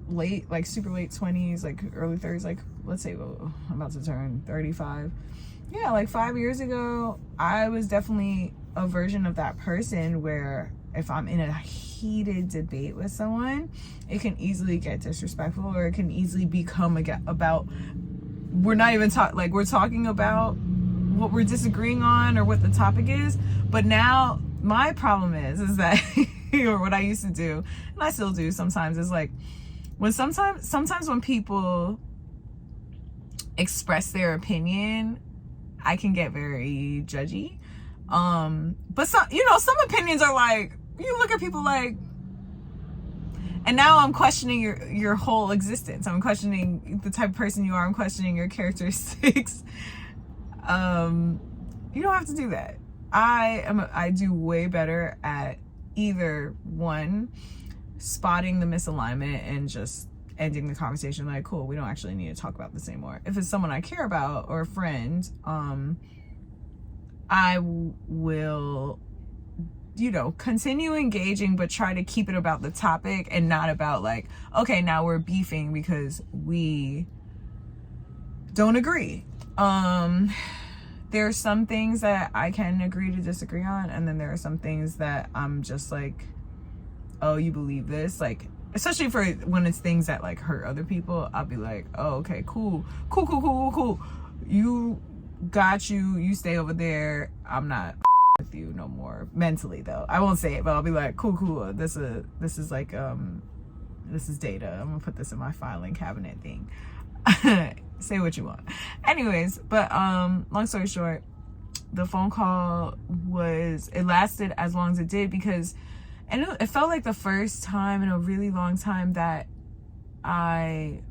late, like super late 20s, like early 30s, like let's say, well, I'm about to turn 35. Yeah, like 5 years ago, I was definitely a version of that person where if I'm in a heated debate with someone, it can easily get disrespectful, or it can easily become about, we're not even we're talking about what we're disagreeing on or what the topic is. But now my problem is that or what I used to do, and I still do sometimes, is like when sometimes when people express their opinion, I can get very judgy. But some, you know, some opinions are like, you look at people like, and now I'm questioning your whole existence. I'm questioning the type of person you are. I'm questioning your characteristics. You don't have to do that. I do way better at either one, spotting the misalignment and just ending the conversation like, cool, we don't actually need to talk about this anymore. If it's someone I care about or a friend, I will, you know, continue engaging, but try to keep it about the topic and not about like, okay, now we're beefing because we don't agree. There are some things that I can agree to disagree on, and then there are some things that I'm just like, oh, you believe this? Like, especially for when it's things that like hurt other people, I'll be like, oh, okay, cool. You got you stay over there. I'm not with you no more mentally though. I won't say it, but I'll be like, cool. This is like this is data. I'm gonna put this in my filing cabinet thing. Say what you want. Anyways, but long story short, the phone call it lasted as long as it did because, and it felt like the first time in a really long time that I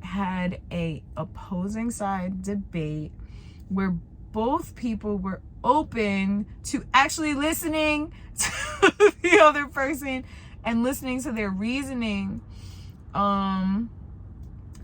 had a opposing side debate where both people were open to actually listening to the other person and listening to their reasoning. I'm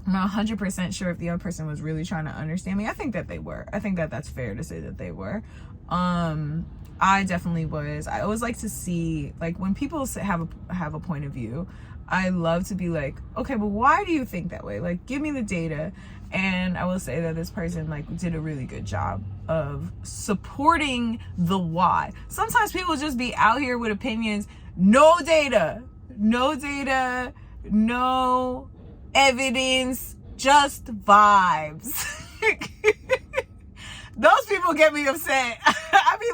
not 100% sure if the other person was really trying to understand me. I think that they were. I think that that's fair to say that they were. I definitely was. I always like to see, like, when people have a point of view, I love to be like, okay, but why do you think that way? Like, give me the data. And I will say that this person, like, did a really good job of supporting the why. Sometimes people just be out here with opinions, no data, no evidence, just vibes. Those people get me upset. I be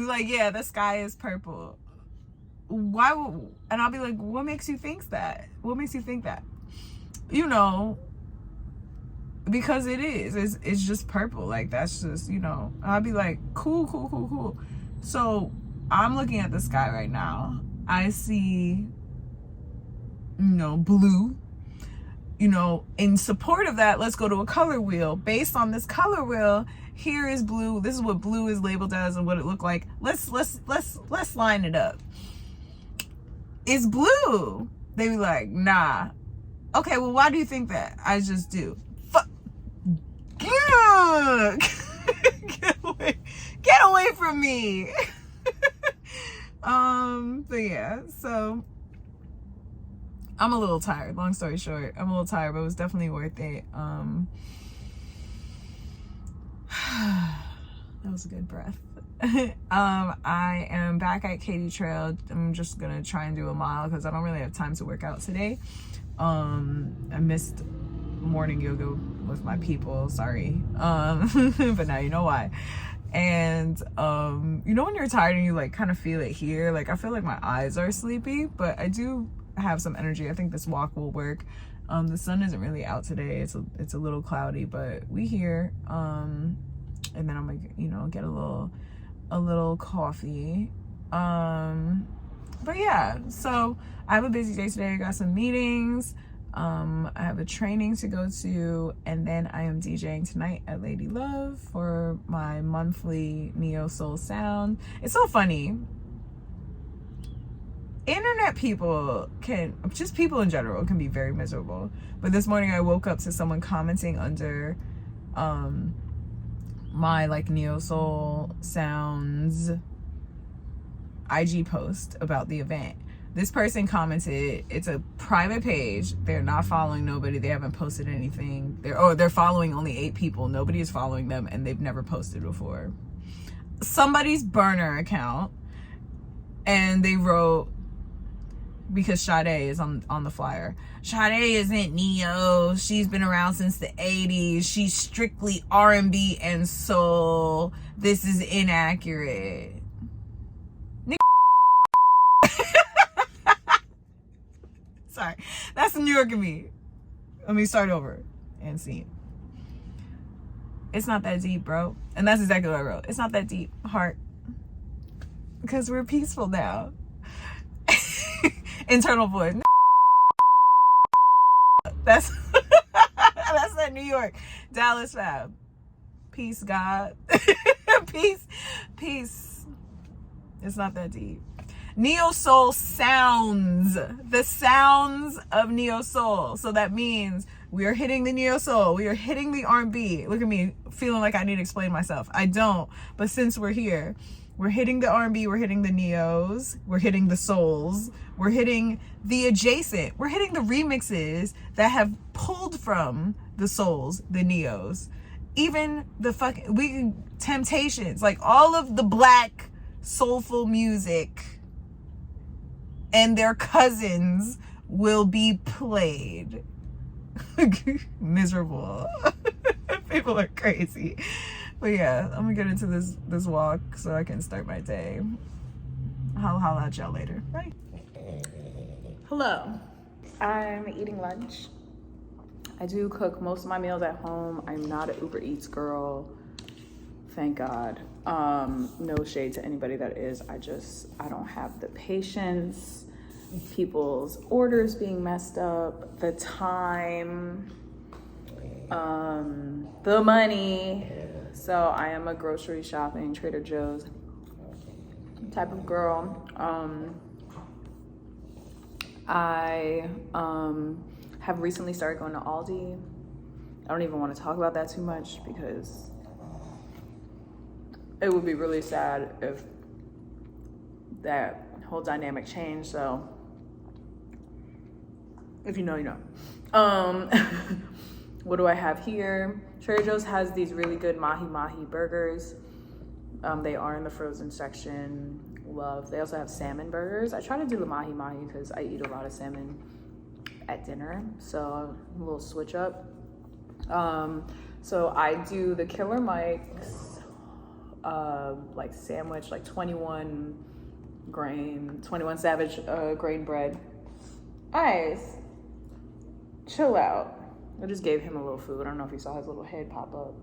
like, yeah, the sky is purple. Why? And I'll be like, what makes you think that? What makes you think that? You know, because it is. It's just purple. Like, that's just, you know. I'll be like, cool. So I'm looking at the sky right now. I see, blue. In support of that, let's go to a color wheel. Based on this color wheel, here is blue. This is what blue is labeled as and what it looked like. Let's line it up. It's blue. They be like, nah. Okay, well, why do you think that? I just do. Get away from me. But yeah, so I'm a little tired. Long story short, I'm a little tired, but it was definitely worth it. That was a good breath. I am back at Katy Trail. I'm just gonna try and do a mile because I don't really have time to work out today. I missed morning yoga with my people, sorry. But now you know why. And when you're tired and you like kind of feel it here, like I feel like my eyes are sleepy, but I do have some energy. I think this walk will work. The sun isn't really out today. It's a little cloudy, but we here. And then I'm gonna get a little coffee. But yeah, so I have a busy day today. I got some meetings. I have a training to go to, and then I am DJing tonight at Lady Love for my monthly Neo Soul Sound. It's so funny. Internet people people in general can be very miserable. But this morning I woke up to someone commenting under my like Neo Soul Sounds IG post about the event. This person commented, it's a private page. They're not following nobody. They haven't posted anything. They're following only 8 people. Nobody is following them, and they've never posted before. Somebody's burner account, and they wrote, because Sade is on the flyer. Sade isn't Neo. She's been around since the 80s. She's strictly R&B and soul. This is inaccurate. Sorry, that's New York in me. Let me start over and see. It's not that deep, bro. And that's exactly what I wrote. It's not that deep, heart. Because we're peaceful now. Internal voice. That's that New York. Dallas fab. Peace, God. Peace. It's not that deep. Neo Soul sounds. The sounds of Neo Soul. So that means we are hitting the Neo Soul. We are hitting the R&B. Look at me feeling like I need to explain myself. I don't. But since we're here, we're hitting the R&B. We're hitting the Neos. We're hitting the Souls. We're hitting the adjacent. We're hitting the remixes that have pulled from the Souls, the Neos. Even the Temptations. Like all of the black soulful music and their cousins will be played. Miserable. People are crazy. But yeah, I'm gonna get into this walk so I can start my day. I'll holla at y'all later. Bye. Hello. I'm eating lunch. I do cook most of my meals at home. I'm not an Uber Eats girl. Thank God. No shade to anybody that is. I don't have the patience. People's orders being messed up, the time, the money. So I am a grocery shopping, Trader Joe's type of girl. I have recently started going to Aldi. I don't even want to talk about that too much because it would be really sad if that whole dynamic changed. So if you know, you know. What do I have here? Trader Joe's has these really good mahi burgers. They are in the frozen section. Love. They also have salmon burgers. I try to do the mahi because I eat a lot of salmon at dinner, so a little switch up. So I do the Killer Mike's like sandwich, like 21 Savage grain bread. Guys, chill out. I just gave him a little food. I don't know if you saw his little head pop up.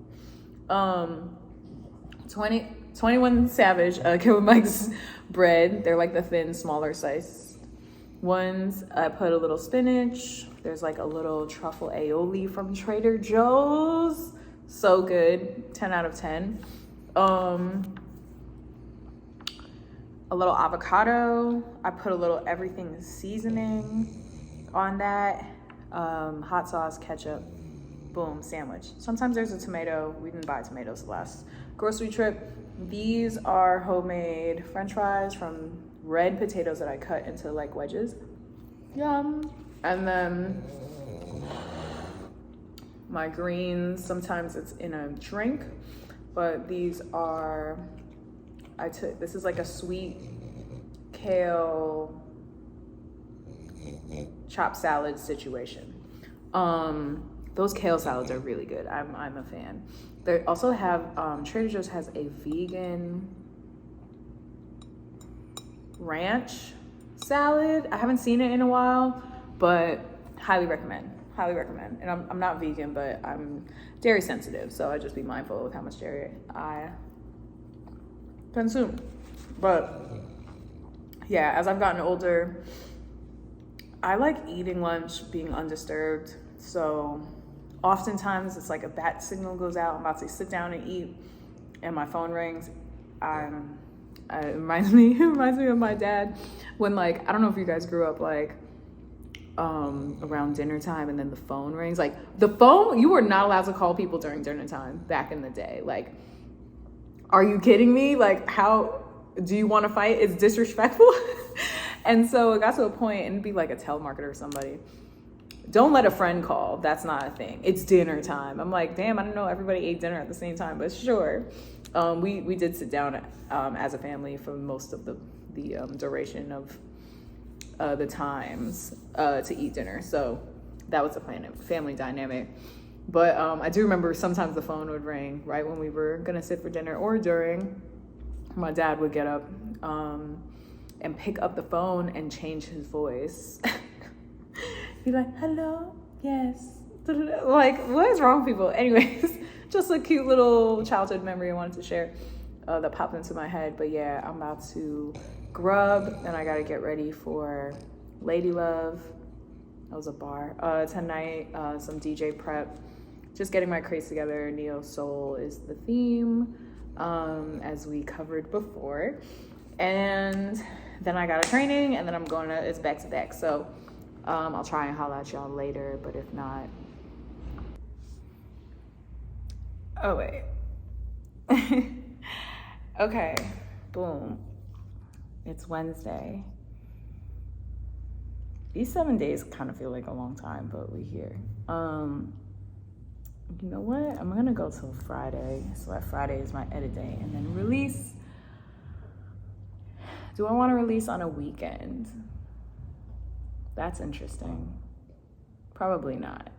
21 Savage Killer Mike's bread. They're like the thin, smaller size ones. I put a little spinach. There's like a little truffle aioli from Trader Joe's. So good. 10 out of 10. A little avocado. I put a little everything seasoning on that. Hot sauce, ketchup, boom, sandwich. Sometimes there's a tomato. We didn't buy tomatoes the last grocery trip. These are homemade French fries from red potatoes that I cut into like wedges. Yum. And then my greens, sometimes it's in a drink, but these are, this is like a sweet kale chopped salad situation. Those kale salads are really good. I'm a fan. They also have, Trader Joe's has a vegan ranch salad. I haven't seen it in a while, but highly recommend. And I'm not vegan, but I'm dairy sensitive, so I just be mindful with how much dairy I consume. But yeah, as I've gotten older, I like eating lunch being undisturbed. So oftentimes it's like a bat signal goes out. I'm about to sit down and eat and my phone rings. It reminds me of my dad when, like, I don't know if you guys grew up like around dinner time and then the phone rings. Like the phone, you were not allowed to call people during dinner time back in the day. Like, are you kidding me? Like, how do you want to fight? It's disrespectful. And so it got to a point, and it'd be like a telemarketer or somebody. Don't let a friend call. That's not a thing. It's dinner time. I'm like, damn, I don't know. Everybody ate dinner at the same time, but sure. We did sit down as a family for most of the duration of the times to eat dinner. So that was a family dynamic. But I do remember sometimes the phone would ring right when we were gonna sit for dinner or during. My dad would get up and pick up the phone and change his voice. Be like, hello, yes. Like, what is wrong with people? Anyways, just a cute little childhood memory I wanted to share that popped into my head. But yeah, I'm about to grub and I gotta get ready for Lady Love. That was a bar. Tonight, some DJ prep. Just getting my crates together. Neo Soul is the theme, as we covered before. And then I got a training and then I'm going to, it's back to back. So I'll try and holler at y'all later, but if not, oh wait. Okay, boom. It's Wednesday. These 7 days kind of feel like a long time, but we here. You know what? I'm gonna go till Friday. So that Friday is my edit day, and then release. Do I want to release on a weekend? That's interesting. Probably not.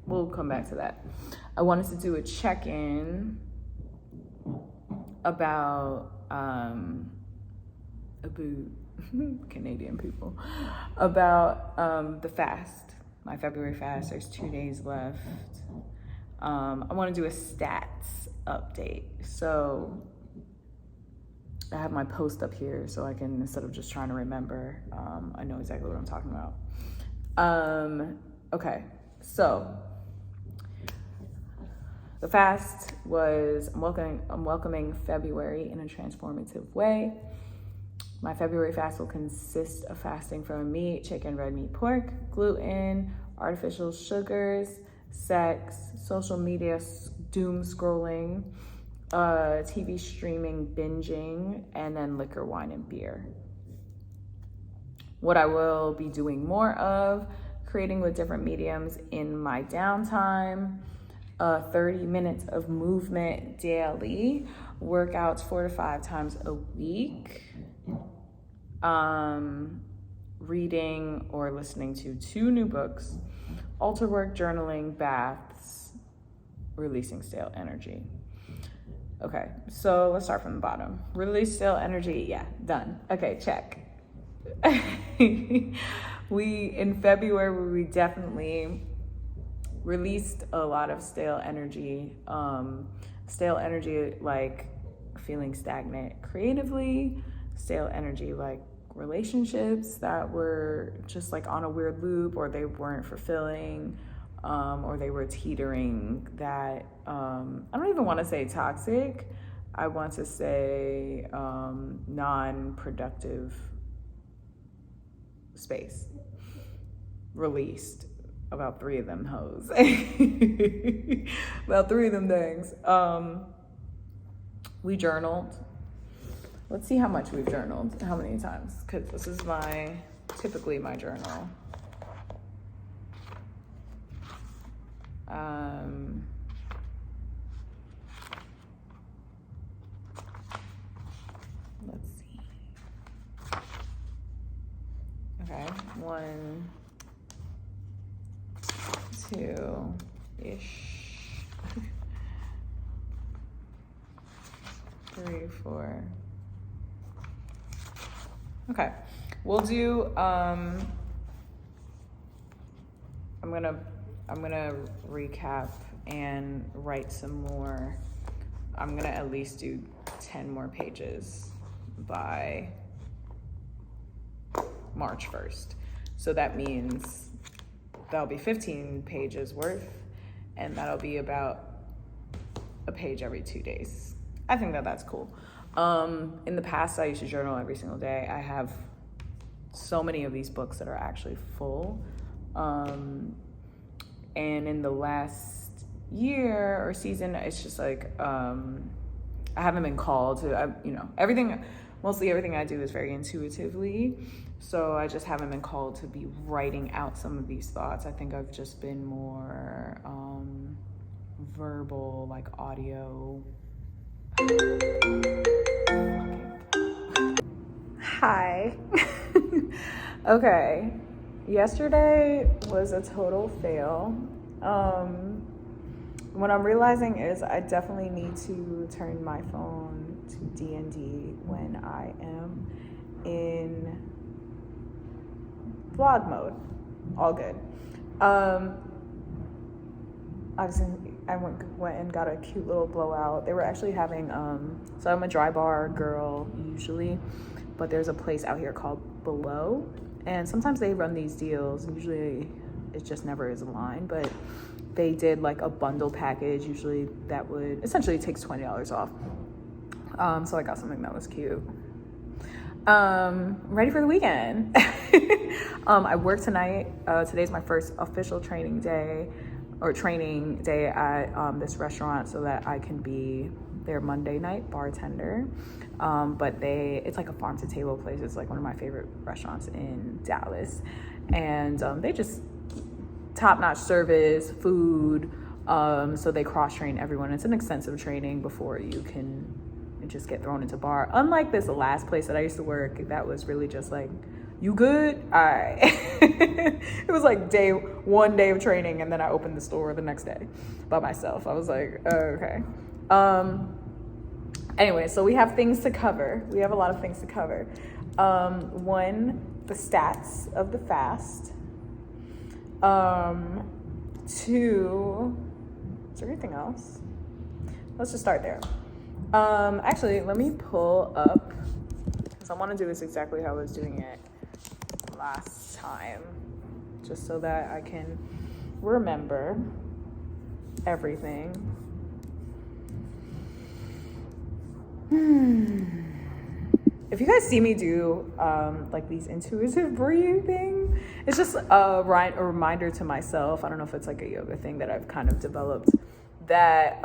We'll come back to that. I wanted to do a check-in about Canadian people, about the fast, my February fast. There's 2 days left. I want to do a stats update. So I have my post up here so I can, instead of just trying to remember, I know exactly what I'm talking about. Okay, so the fast was, I'm welcoming February in a transformative way. My February fast will consist of fasting from meat, chicken, red meat, pork, gluten, artificial sugars, sex, social media doom scrolling, TV streaming, binging, and then liquor, wine, and beer. What I will be doing more of, creating with different mediums in my downtime, 30 minutes of movement daily, workouts 4 to 5 times a week, reading or listening to 2 new books, altar work, journaling, baths, releasing stale energy. Okay, so let's start from the bottom. Release stale energy, yeah, done. Okay, check. In February, we definitely released a lot of stale energy like feeling stagnant creatively, stale energy like relationships that were just like on a weird loop, or they weren't fulfilling, or they were teetering that, I don't even want to say toxic, I want to say non-productive space. Released about 3 of them hoes. About 3 of them things. We journaled. Let's see how much we've journaled, how many times, because this is typically my journal. Let's see. Okay, 1, 2-ish. 3, 4. Okay, we'll do, I'm gonna recap and write some more. I'm gonna at least do 10 more pages by March 1st. So that means that'll be 15 pages worth, and that'll be about a page every 2 days. I think that's cool. In the past, I used to journal every single day. I have so many of these books that are actually full. And in the last year or season, it's just like, I haven't been called to, mostly everything I do is very intuitively. So I just haven't been called to be writing out some of these thoughts. I think I've just been more verbal, like audio. Hi. Okay. Yesterday was a total fail. What I'm realizing is I definitely need to turn my phone to D&D when I am in vlog mode. All good. I went and got a cute little blowout. They were actually having, so I'm a dry bar girl usually, but there's a place out here called Below, and sometimes they run these deals. Usually it just never is a line, but they did like a bundle package. Usually that would essentially takes $20 off. So I got something that was cute. Ready for the weekend. I work tonight. Today's my first official training day at this restaurant, so that I can be their Monday night bartender. But it's like a farm to table place. It's like one of my favorite restaurants in Dallas, and they just top-notch service, food. So they cross-train everyone. It's an extensive training before you can just get thrown into bar. Unlike this last place that I used to work, that was really just like You good? All right. It was like one day of training, and then I opened the store the next day by myself. I was like, okay. Anyway, so we have things to cover. We have a lot of things to cover. One, the stats of the fast. Two, is there anything else? Let's just start there. Actually, let me pull up, because I want to do this exactly how I was doing it last time, just so that I can remember everything. If you guys see me do like these intuitive breathing, it's just a reminder to myself. I don't know if it's like a yoga thing that I've kind of developed, that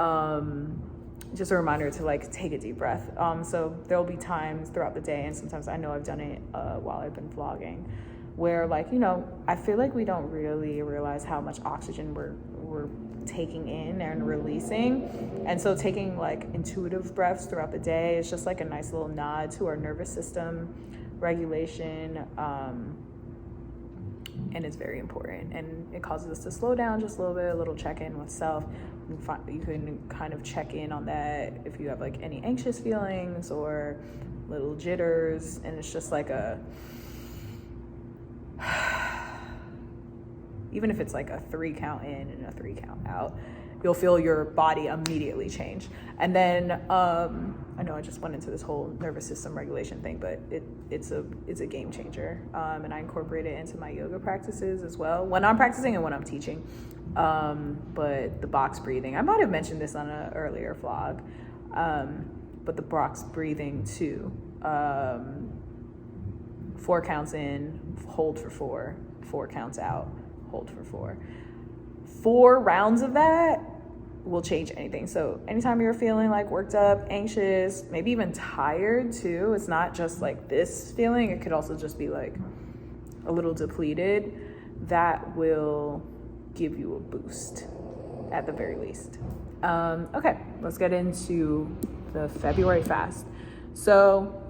just a reminder to like take a deep breath. So there'll be times throughout the day, and sometimes I know I've done it while I've been vlogging, where like, you know, I feel like we don't really realize how much oxygen we're taking in and releasing. And so taking like intuitive breaths throughout the day is just like a nice little nod to our nervous system regulation. And it's very important, and it causes us to slow down just a little bit, a little check-in with self. You can kind of check in on that if you have like any anxious feelings or little jitters, and it's just like even if it's like a 3 count in and a 3 count out, you'll feel your body immediately change. And then I know I just went into this whole nervous system regulation thing, but it's a game changer, and I incorporate it into my yoga practices as well when I'm practicing and when I'm teaching. But the box breathing, I might have mentioned this on an earlier vlog, but the box breathing too. 4 counts in, hold for 4, 4 counts out, hold for 4. 4 rounds of that will change anything. So anytime you're feeling like worked up, anxious, maybe even tired too, it's not just like this feeling, it could also just be like a little depleted, that will give you a boost at the very least. Okay, let's get into the February fast. So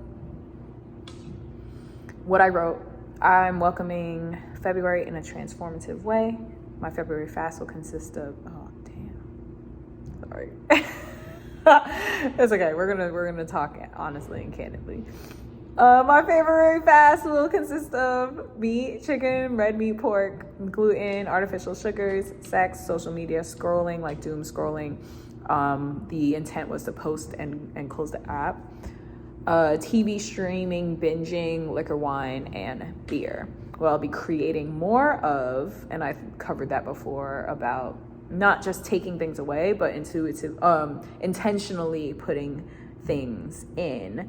what I wrote, I'm welcoming February in a transformative way. My February fast will consist of, oh damn, sorry. It's okay, we're gonna talk honestly and candidly. My February fast will consist of meat, chicken, red meat, pork, gluten, artificial sugars, sex, social media, scrolling, like doom scrolling. The intent was to post and close the app. TV streaming, binging, liquor, wine, and beer. What I'll be creating more of, and I've covered that before, about not just taking things away, but intentionally putting things in,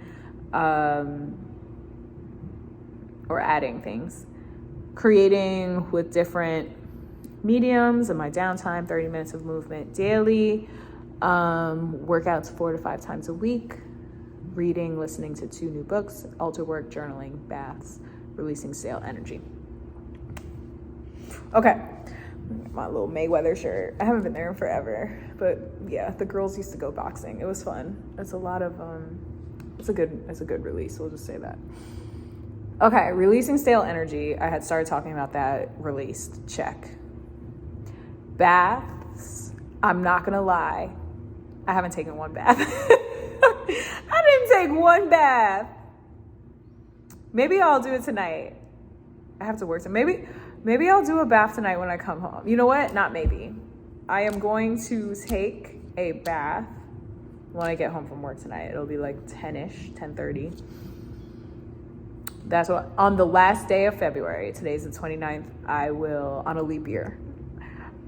or adding things. Creating with different mediums in my downtime, 30 minutes of movement daily, workouts 4 to 5 times a week, reading, listening to 2 new books, altar work, journaling, baths, releasing stale energy. Okay, my little Mayweather shirt. I haven't been there in forever, but yeah, the girls used to go boxing. It was fun. It's a lot of it's a good release. We'll just say that. Okay, releasing stale energy. I had started talking about that. Released. Check. Baths. I'm not gonna lie, I haven't taken one bath. I didn't take one bath. Maybe I'll do it tonight. I have to work, so maybe I'll do a bath tonight when I come home. You know what? Not maybe. I am going to take a bath when I get home from work tonight. It'll be like 10-ish, 10:30. That's what, on the last day of February, today's the 29th, I will, on a leap year,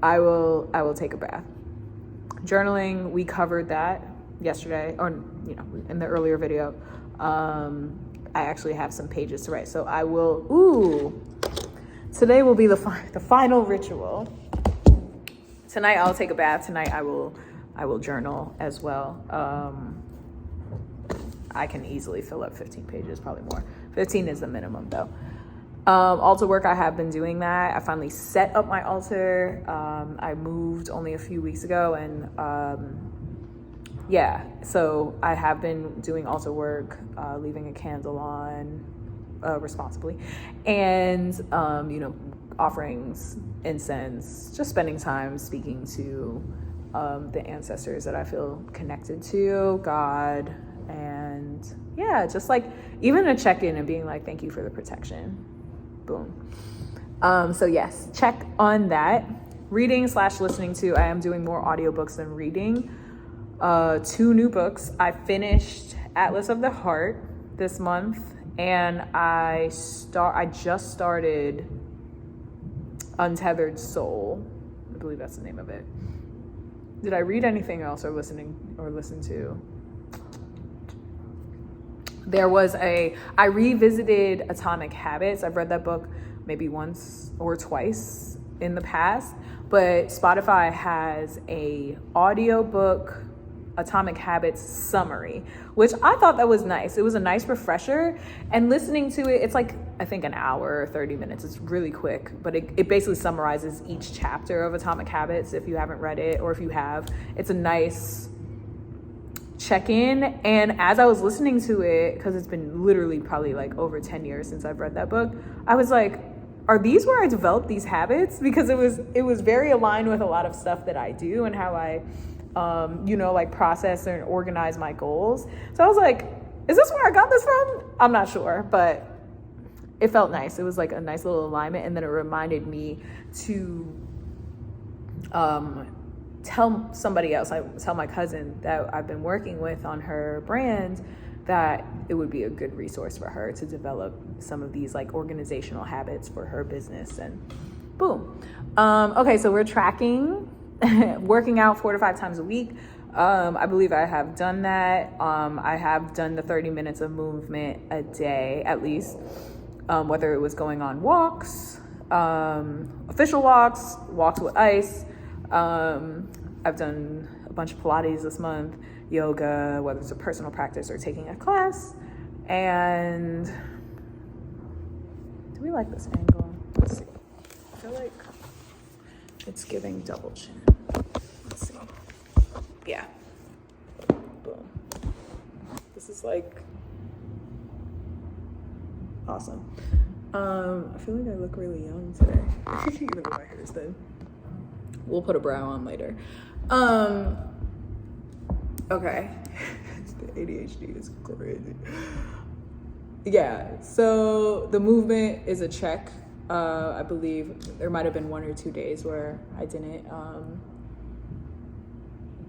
I will take a bath. Journaling, we covered that yesterday, or in the earlier video. I actually have some pages to write, so I will. Today will be the final ritual. Tonight I'll take a bath. Tonight I will journal as well. I can easily fill up 15 pages, probably more. 15 is the minimum though. Altar work, I have been doing that. I finally set up my altar. I moved only a few weeks ago, and yeah, so I have been doing altar work, leaving a candle on, responsibly, and offerings, incense, just spending time speaking to the ancestors that I feel connected to, God, and yeah, just like even a check-in and being like, thank you for the protection. Boom. So yes, check on that. Reading / listening to, I am doing more audiobooks than reading. 2 new books. I finished Atlas of the Heart this month, and I just started Untethered Soul. I believe that's the name of it. Did I read anything else or listen to? I revisited Atomic Habits. I've read that book maybe once or twice in the past, but Spotify has a audiobook Atomic Habits summary, which I thought that was nice. It was a nice refresher, and listening to it, it's like, I think an hour or 30 minutes. It's really quick, but it basically summarizes each chapter of Atomic Habits if you haven't read it, or if you have. It's a nice check-in. And as I was listening to it, because it's been literally probably like over 10 years since I've read that book, I was like, are these where I developed these habits? Because it was very aligned with a lot of stuff that I do and how I like process and organize my goals. So I was like, is this where I got this from? I'm not sure, but it felt nice. It was like a nice little alignment. And then it reminded me to tell somebody else, I tell my cousin that I've been working with on her brand, that it would be a good resource for her to develop some of these like organizational habits for her business. And boom. Okay, so we're tracking working out 4 to 5 times a week. I believe I have done that. I have done the 30 minutes of movement a day at least, whether it was going on walks, official walks with ice. I've done a bunch of Pilates this month, yoga, whether it's a personal practice or taking a class. And do we like this angle? Let's see. I feel like it's giving double chin. Let's see. Yeah. Boom. This is like awesome. I feel like I look really young today. Even though my hair is thin. We'll put a brow on later. Okay. The ADHD is crazy. Yeah, so the movement is a check. I believe there might have been 1 or 2 days where I didn't.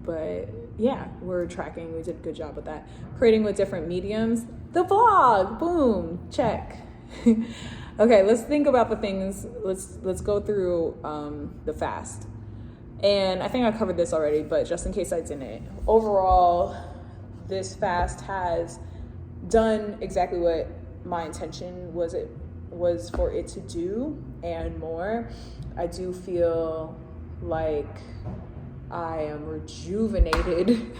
But yeah, we're tracking. We did a good job with that. Creating with different mediums. The vlog, boom, check. Okay, let's think about the things. Let's go through the fast. And I think I covered this already, but just in case I didn't. Overall, this fast has done exactly what my intention was for it to do and more. I do feel like I am rejuvenated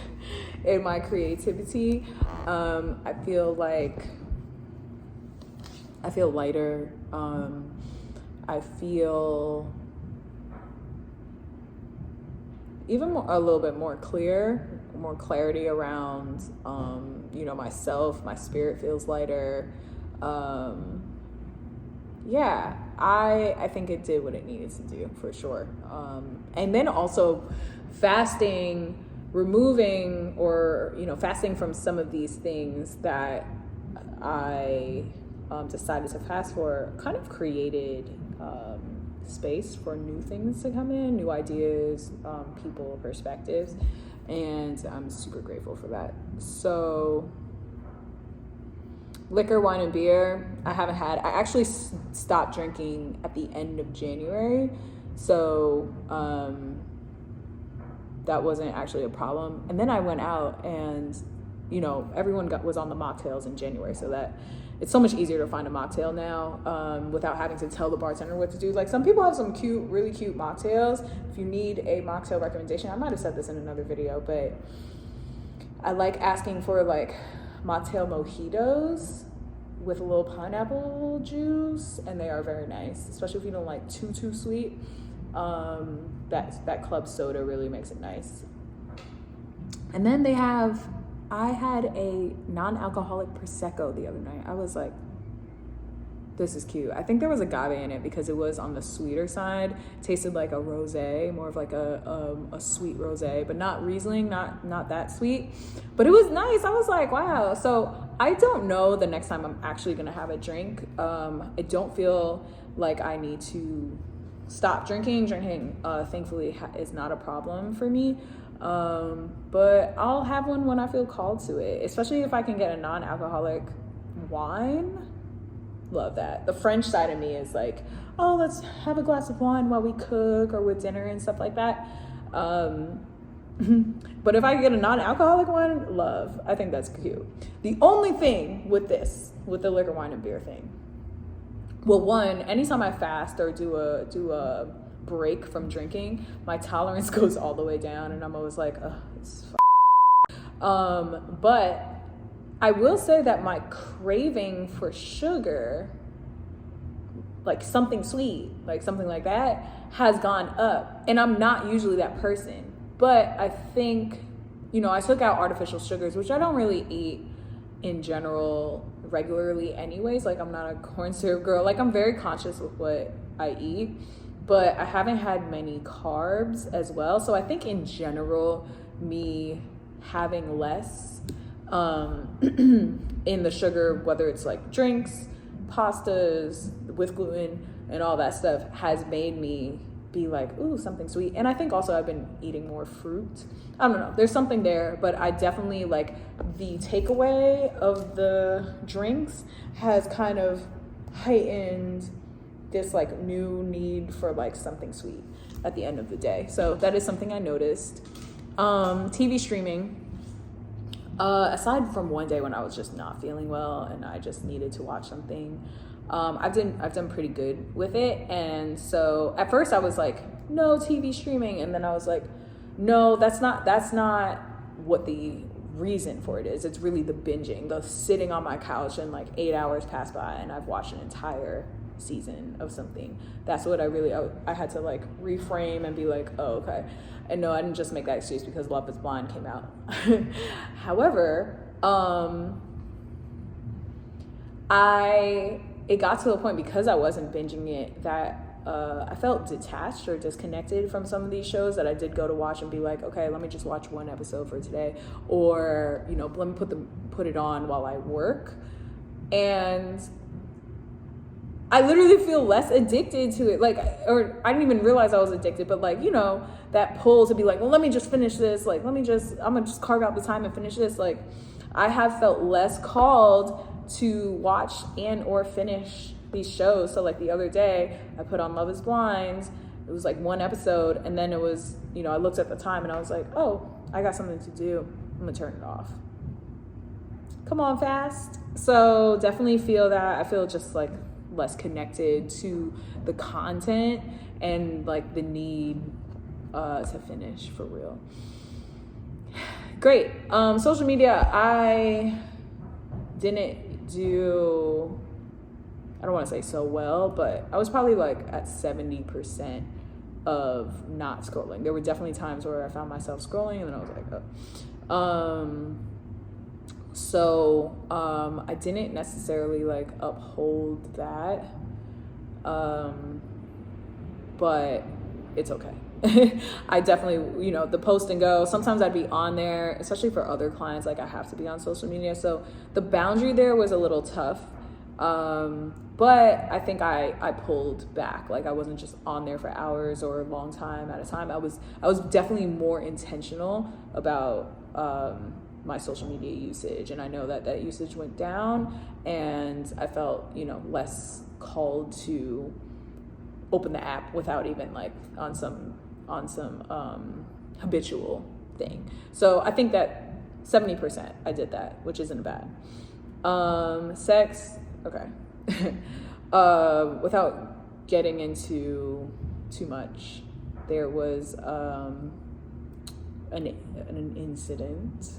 in my creativity. I feel lighter. I feel even a little bit more clarity around, myself. My spirit feels lighter. Yeah, I think it did what it needed to do for sure. And then also fasting, removing or, fasting from some of these things that I decided to fast for kind of created space for new things to come in, new ideas, people, perspectives, and I'm super grateful for that. So liquor, wine, and beer, I haven't had. I actually stopped drinking at the end of January, so that wasn't actually a problem. And then I went out and, everyone was on the mocktails in January, so that it's so much easier to find a mocktail now without having to tell the bartender what to do. Like some people have some really cute mocktails. If you need a mocktail recommendation, I might have said this in another video, but I like asking for like mocktail mojitos with a little pineapple juice, and they are very nice, especially if you don't like too sweet. That club soda really makes it nice. And then I had a non-alcoholic Prosecco the other night. I was like, this is cute. I think there was agave in it because it was on the sweeter side. It tasted like a rosé, more of like a sweet rosé, but not Riesling, not that sweet. But it was nice. I was like, wow. So I don't know the next time I'm actually gonna have a drink. I don't feel like I need to stop drinking. Thankfully is not a problem for me. But I'll have one when I feel called to it, especially if I can get a non-alcoholic wine. Love that. The French side of me is like, oh, let's have a glass of wine while we cook or with dinner and stuff like that. But if I get a non-alcoholic one, love. I think that's cute. The only thing with the liquor, wine, and beer thing, well, one, anytime I fast or do a break from drinking, my tolerance goes all the way down, and I'm always like, oh, it's but I will say that my craving for sugar, like something sweet, like something like that, has gone up. And I'm not usually that person. But I think, I took out artificial sugars, which I don't really eat in general regularly anyways. Like, I'm not a corn syrup girl. Like, I'm very conscious with what I eat. But I haven't had many carbs as well. So I think in general, me having less in the sugar, whether it's like drinks, pastas with gluten and all that stuff, has made me be like, ooh, something sweet. And I think also I've been eating more fruit. I don't know, there's something there, but I definitely like the takeaway of the drinks has kind of heightened this like new need for like something sweet at the end of the day. So that is something I noticed. TV streaming. Aside from one day when I was just not feeling well and I just needed to watch something, I've done pretty good with it. And so at first I was like, no TV streaming, and then I was like, no, that's not what the reason for it is. It's really the binging, the sitting on my couch and like 8 hours pass by and I've watched an entire season of something. That's what I had to like reframe and be like, oh, okay. And no, I didn't just make that excuse because Love is Blind came out. However, it got to a point because I wasn't binging it that I felt detached or disconnected from some of these shows that I did go to watch and be like, okay, let me just watch one episode for today, or let me put it on while I work. And I literally feel less addicted to it. Like, or I didn't even realize I was addicted, but like, that pull to be like, well, let me just finish this. Like, I'm gonna just carve out the time and finish this. Like, I have felt less called to watch and or finish these shows. So like the other day I put on Love is Blind. It was like one episode, and then it was, I looked at the time and I was like, oh, I got something to do. I'm gonna turn it off. Come on, fast. So definitely feel that. I feel just like less connected to the content and like the need to finish for real. Great. Social media, I didn't do, I don't want to say so well, but I was probably like at 70% of not scrolling. There were definitely times where I found myself scrolling and then I was like, oh. So I didn't necessarily like uphold that, but it's okay. I definitely, the post and go, sometimes I'd be on there, especially for other clients, like I have to be on social media. So the boundary there was a little tough. But I think I pulled back. Like I wasn't just on there for hours or a long time at a time. I was definitely more intentional about, my social media usage. And I know that usage went down and I felt, less called to open the app without even like on some habitual thing. So I think that 70% I did that, which isn't bad. Sex, okay. Without getting into too much, there was an incident.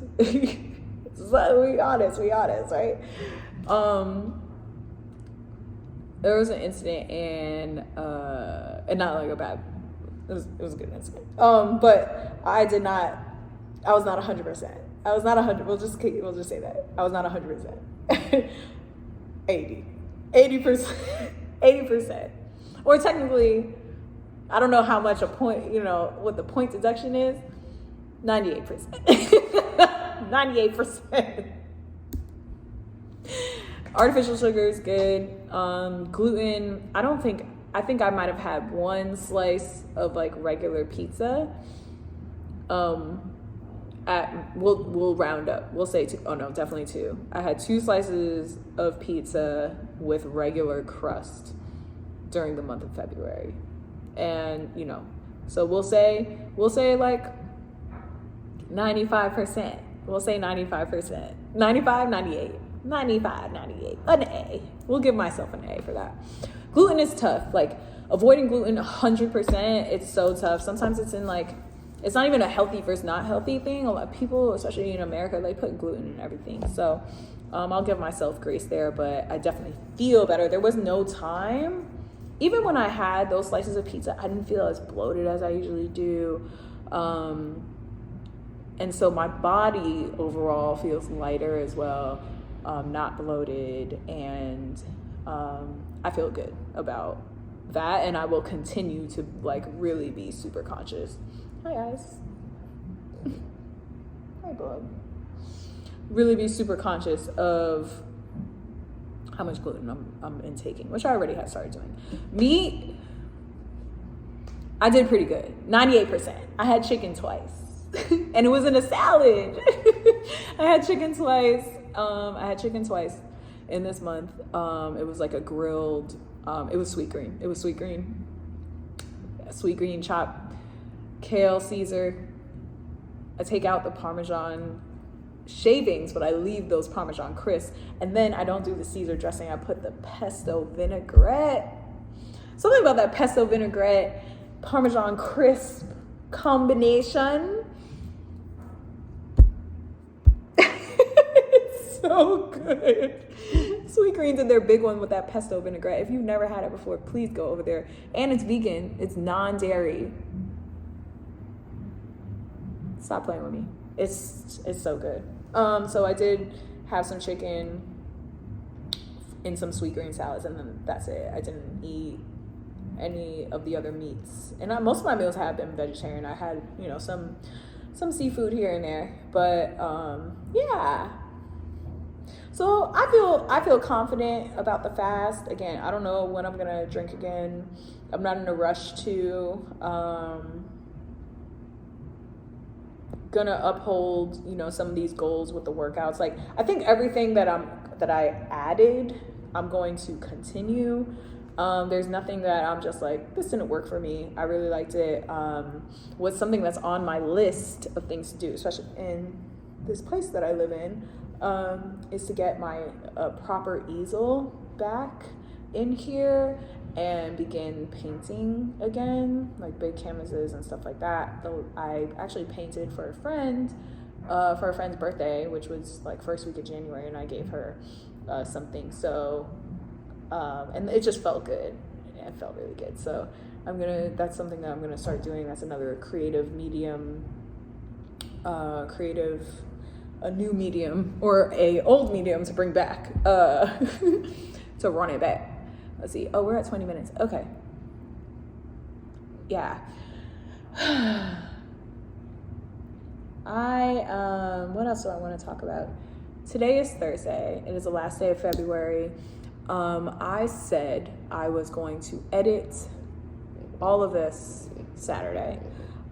So we honest, right? There was an incident and not like a bad, it was a good incident. But I was not 100%. I was not 100. We'll just say that I was not 100%. 80. 80%. 80%. Or technically, I don't know how much a point, what the point deduction is. 98%. 98%. Artificial sugar is good. Gluten, I think I might have had one slice of like regular pizza. We'll round up. We'll say 2. Oh no, definitely 2. I had 2 slices of pizza with regular crust during the month of February. And, so we'll say like 95%. We'll say 95%. 95, 98. 95, 98. An A. We'll give myself an A for that. Gluten is tough. Like, avoiding gluten 100%, it's so tough. Sometimes it's in like, it's not even a healthy versus not healthy thing. A lot of people, especially in America, they put gluten in everything. So I'll give myself grace there, but I definitely feel better. There was no time. Even when I had those slices of pizza, I didn't feel as bloated as I usually do. And so my body overall feels lighter as well, not bloated. And I feel good about that. And I will continue to like really be super conscious. Hi guys. Hi bub. Really be super conscious of how much gluten I'm intaking, which I already had started doing. Meat, I did pretty good. 98%. I had chicken twice. And it was in a salad. I had chicken twice. In this month. It was like a grilled, it was sweet green. Sweet green chopped kale, Caesar. I take out the Parmesan shavings, but I leave those Parmesan crisps. And then I don't do the Caesar dressing. I put the pesto vinaigrette. Something about that pesto vinaigrette, Parmesan crisp combination. It's so good. Sweet Greens and their big one with that pesto vinaigrette. If you've never had it before, please go over there. And it's vegan. It's non-dairy. Stop playing with me. It's so good. So I did have some chicken in some sweet green salads, and then that's it. I didn't eat any of the other meats, and most of my meals have been vegetarian. I had some seafood here and there, but yeah. So I feel confident about the fast. Again, I don't know when I'm gonna drink again. I'm not in a rush to. Gonna uphold some of these goals with the workouts. Like, I think everything that I added, I'm going to continue. There's nothing that I'm just like, this didn't work for me. I really liked it. What's something that's on my list of things to do, especially in this place that I live in, is to get my proper easel back in here and begin painting again, like big canvases and stuff like that. Though I actually painted for a friend's birthday, which was like first week of January, and I gave her something. So and it just felt good. It felt really good. So that's something that I'm gonna start doing. That's another creative medium, a new medium or a old medium to bring back, to run it back. Let's see. Oh, we're at 20 minutes. Okay. Yeah. What else do I want to talk about? Today is Thursday. It is the last day of February. I said I was going to edit all of this Saturday.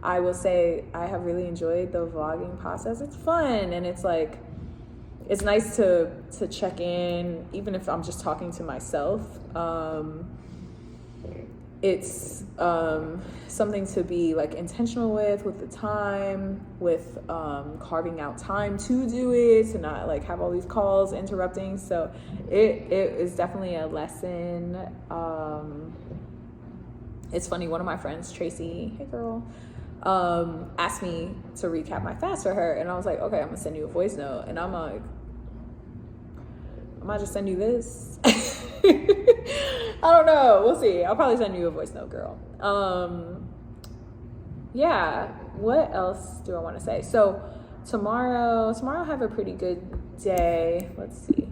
I will say I have really enjoyed the vlogging process. It's fun, and it's like, it's nice to check in, even if I'm just talking to myself. It's something to be like intentional with the time, with carving out time to do it, to not like have all these calls interrupting. So it is definitely a lesson. It's funny, one of my friends, Tracy, hey girl, asked me to recap my fast for her, and I was like, okay, I'm gonna send you a voice note. And I'm like, I might just send you this. I don't know, we'll see. I'll probably send you a voice note, girl. Yeah, what else do I want to say? So tomorrow I have a pretty good day. Let's see,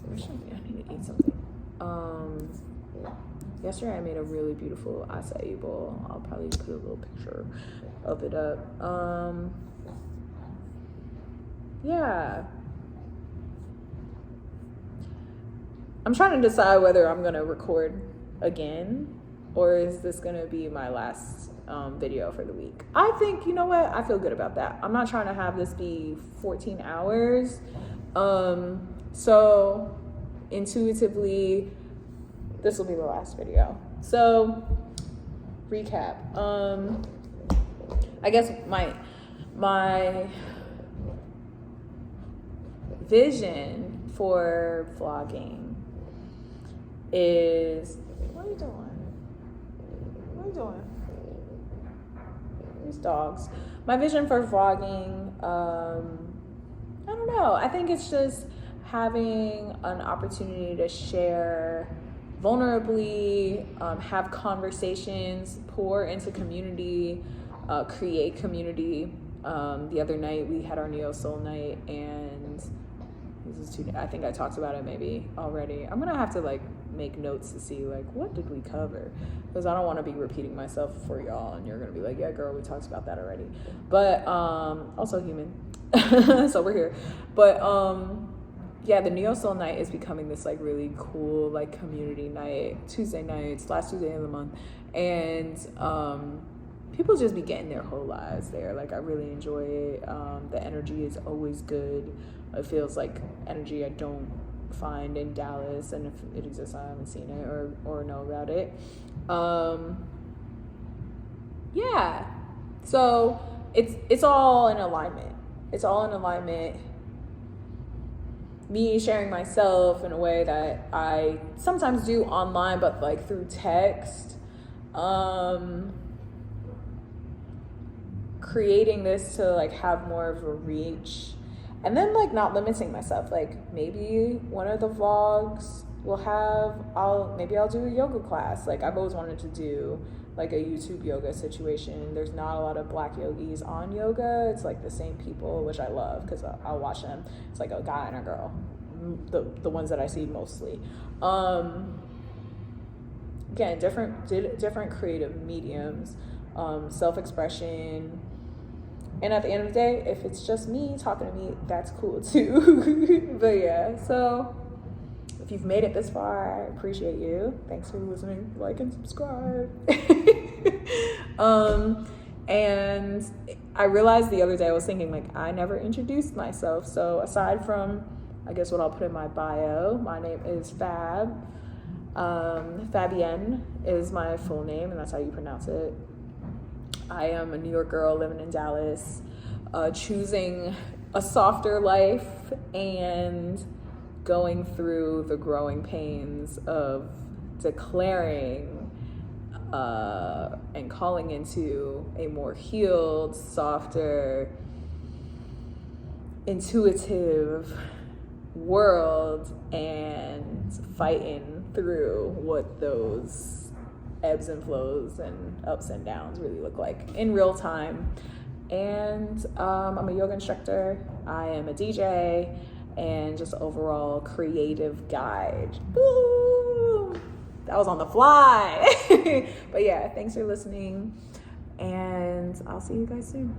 I need to eat something. Yesterday I made a really beautiful acai bowl. I'll probably put a little picture of it up. Yeah. I'm trying to decide whether I'm gonna record again or is this gonna be my last video for the week. I think, you know what? I feel good about that. I'm not trying to have this be 14 hours. So intuitively, this will be the last video. So recap. I guess my vision for vlogging is, what are you doing? What are you doing? These dogs. My vision for vlogging, I don't know. I think it's just having an opportunity to share vulnerably, have conversations, pour into community, create community. The other night we had our Neo Soul night, and I think I talked about it maybe already. I'm gonna have to like make notes to see like what did we cover, because I don't want to be repeating myself for y'all and you're gonna be like, yeah girl, we talked about that already. But also human. So we're here. But yeah, the Neo Soul night is becoming this like really cool like community night, Tuesday nights, last Tuesday of the month, and people just be getting their whole lives there. Like I really enjoy it. The energy is always good. It feels like energy I don't find in Dallas, and if it exists I haven't seen it or know about it. Yeah, so it's all in alignment. It's all in alignment. Me sharing myself in a way that I sometimes do online, but like through text. Creating this to like have more of a reach, and then like not limiting myself. Like maybe one of the vlogs will have, maybe I'll do a yoga class. Like I've always wanted to do like a YouTube yoga situation. There's not a lot of black yogis on yoga. It's like the same people, which I love because I'll watch them. It's like a guy and a girl, the ones that I see mostly. Again, different creative mediums, self-expression. And at the end of the day, if it's just me talking to me, that's cool too. But yeah, so if you've made it this far, I appreciate you. Thanks for listening. Like and subscribe. And I realized the other day, I was thinking like, I never introduced myself. So aside from, I guess what I'll put in my bio, my name is Fab. Fabienne is my full name, and that's how you pronounce it. I am a New York girl living in Dallas, choosing a softer life and going through the growing pains of declaring and calling into a more healed, softer, intuitive world, and fighting through what those ebbs and flows and ups and downs really look like in real time. And I'm a yoga instructor, I am a DJ, and just overall creative guide. Woo! That was on the fly. But yeah, thanks for listening, and I'll see you guys soon.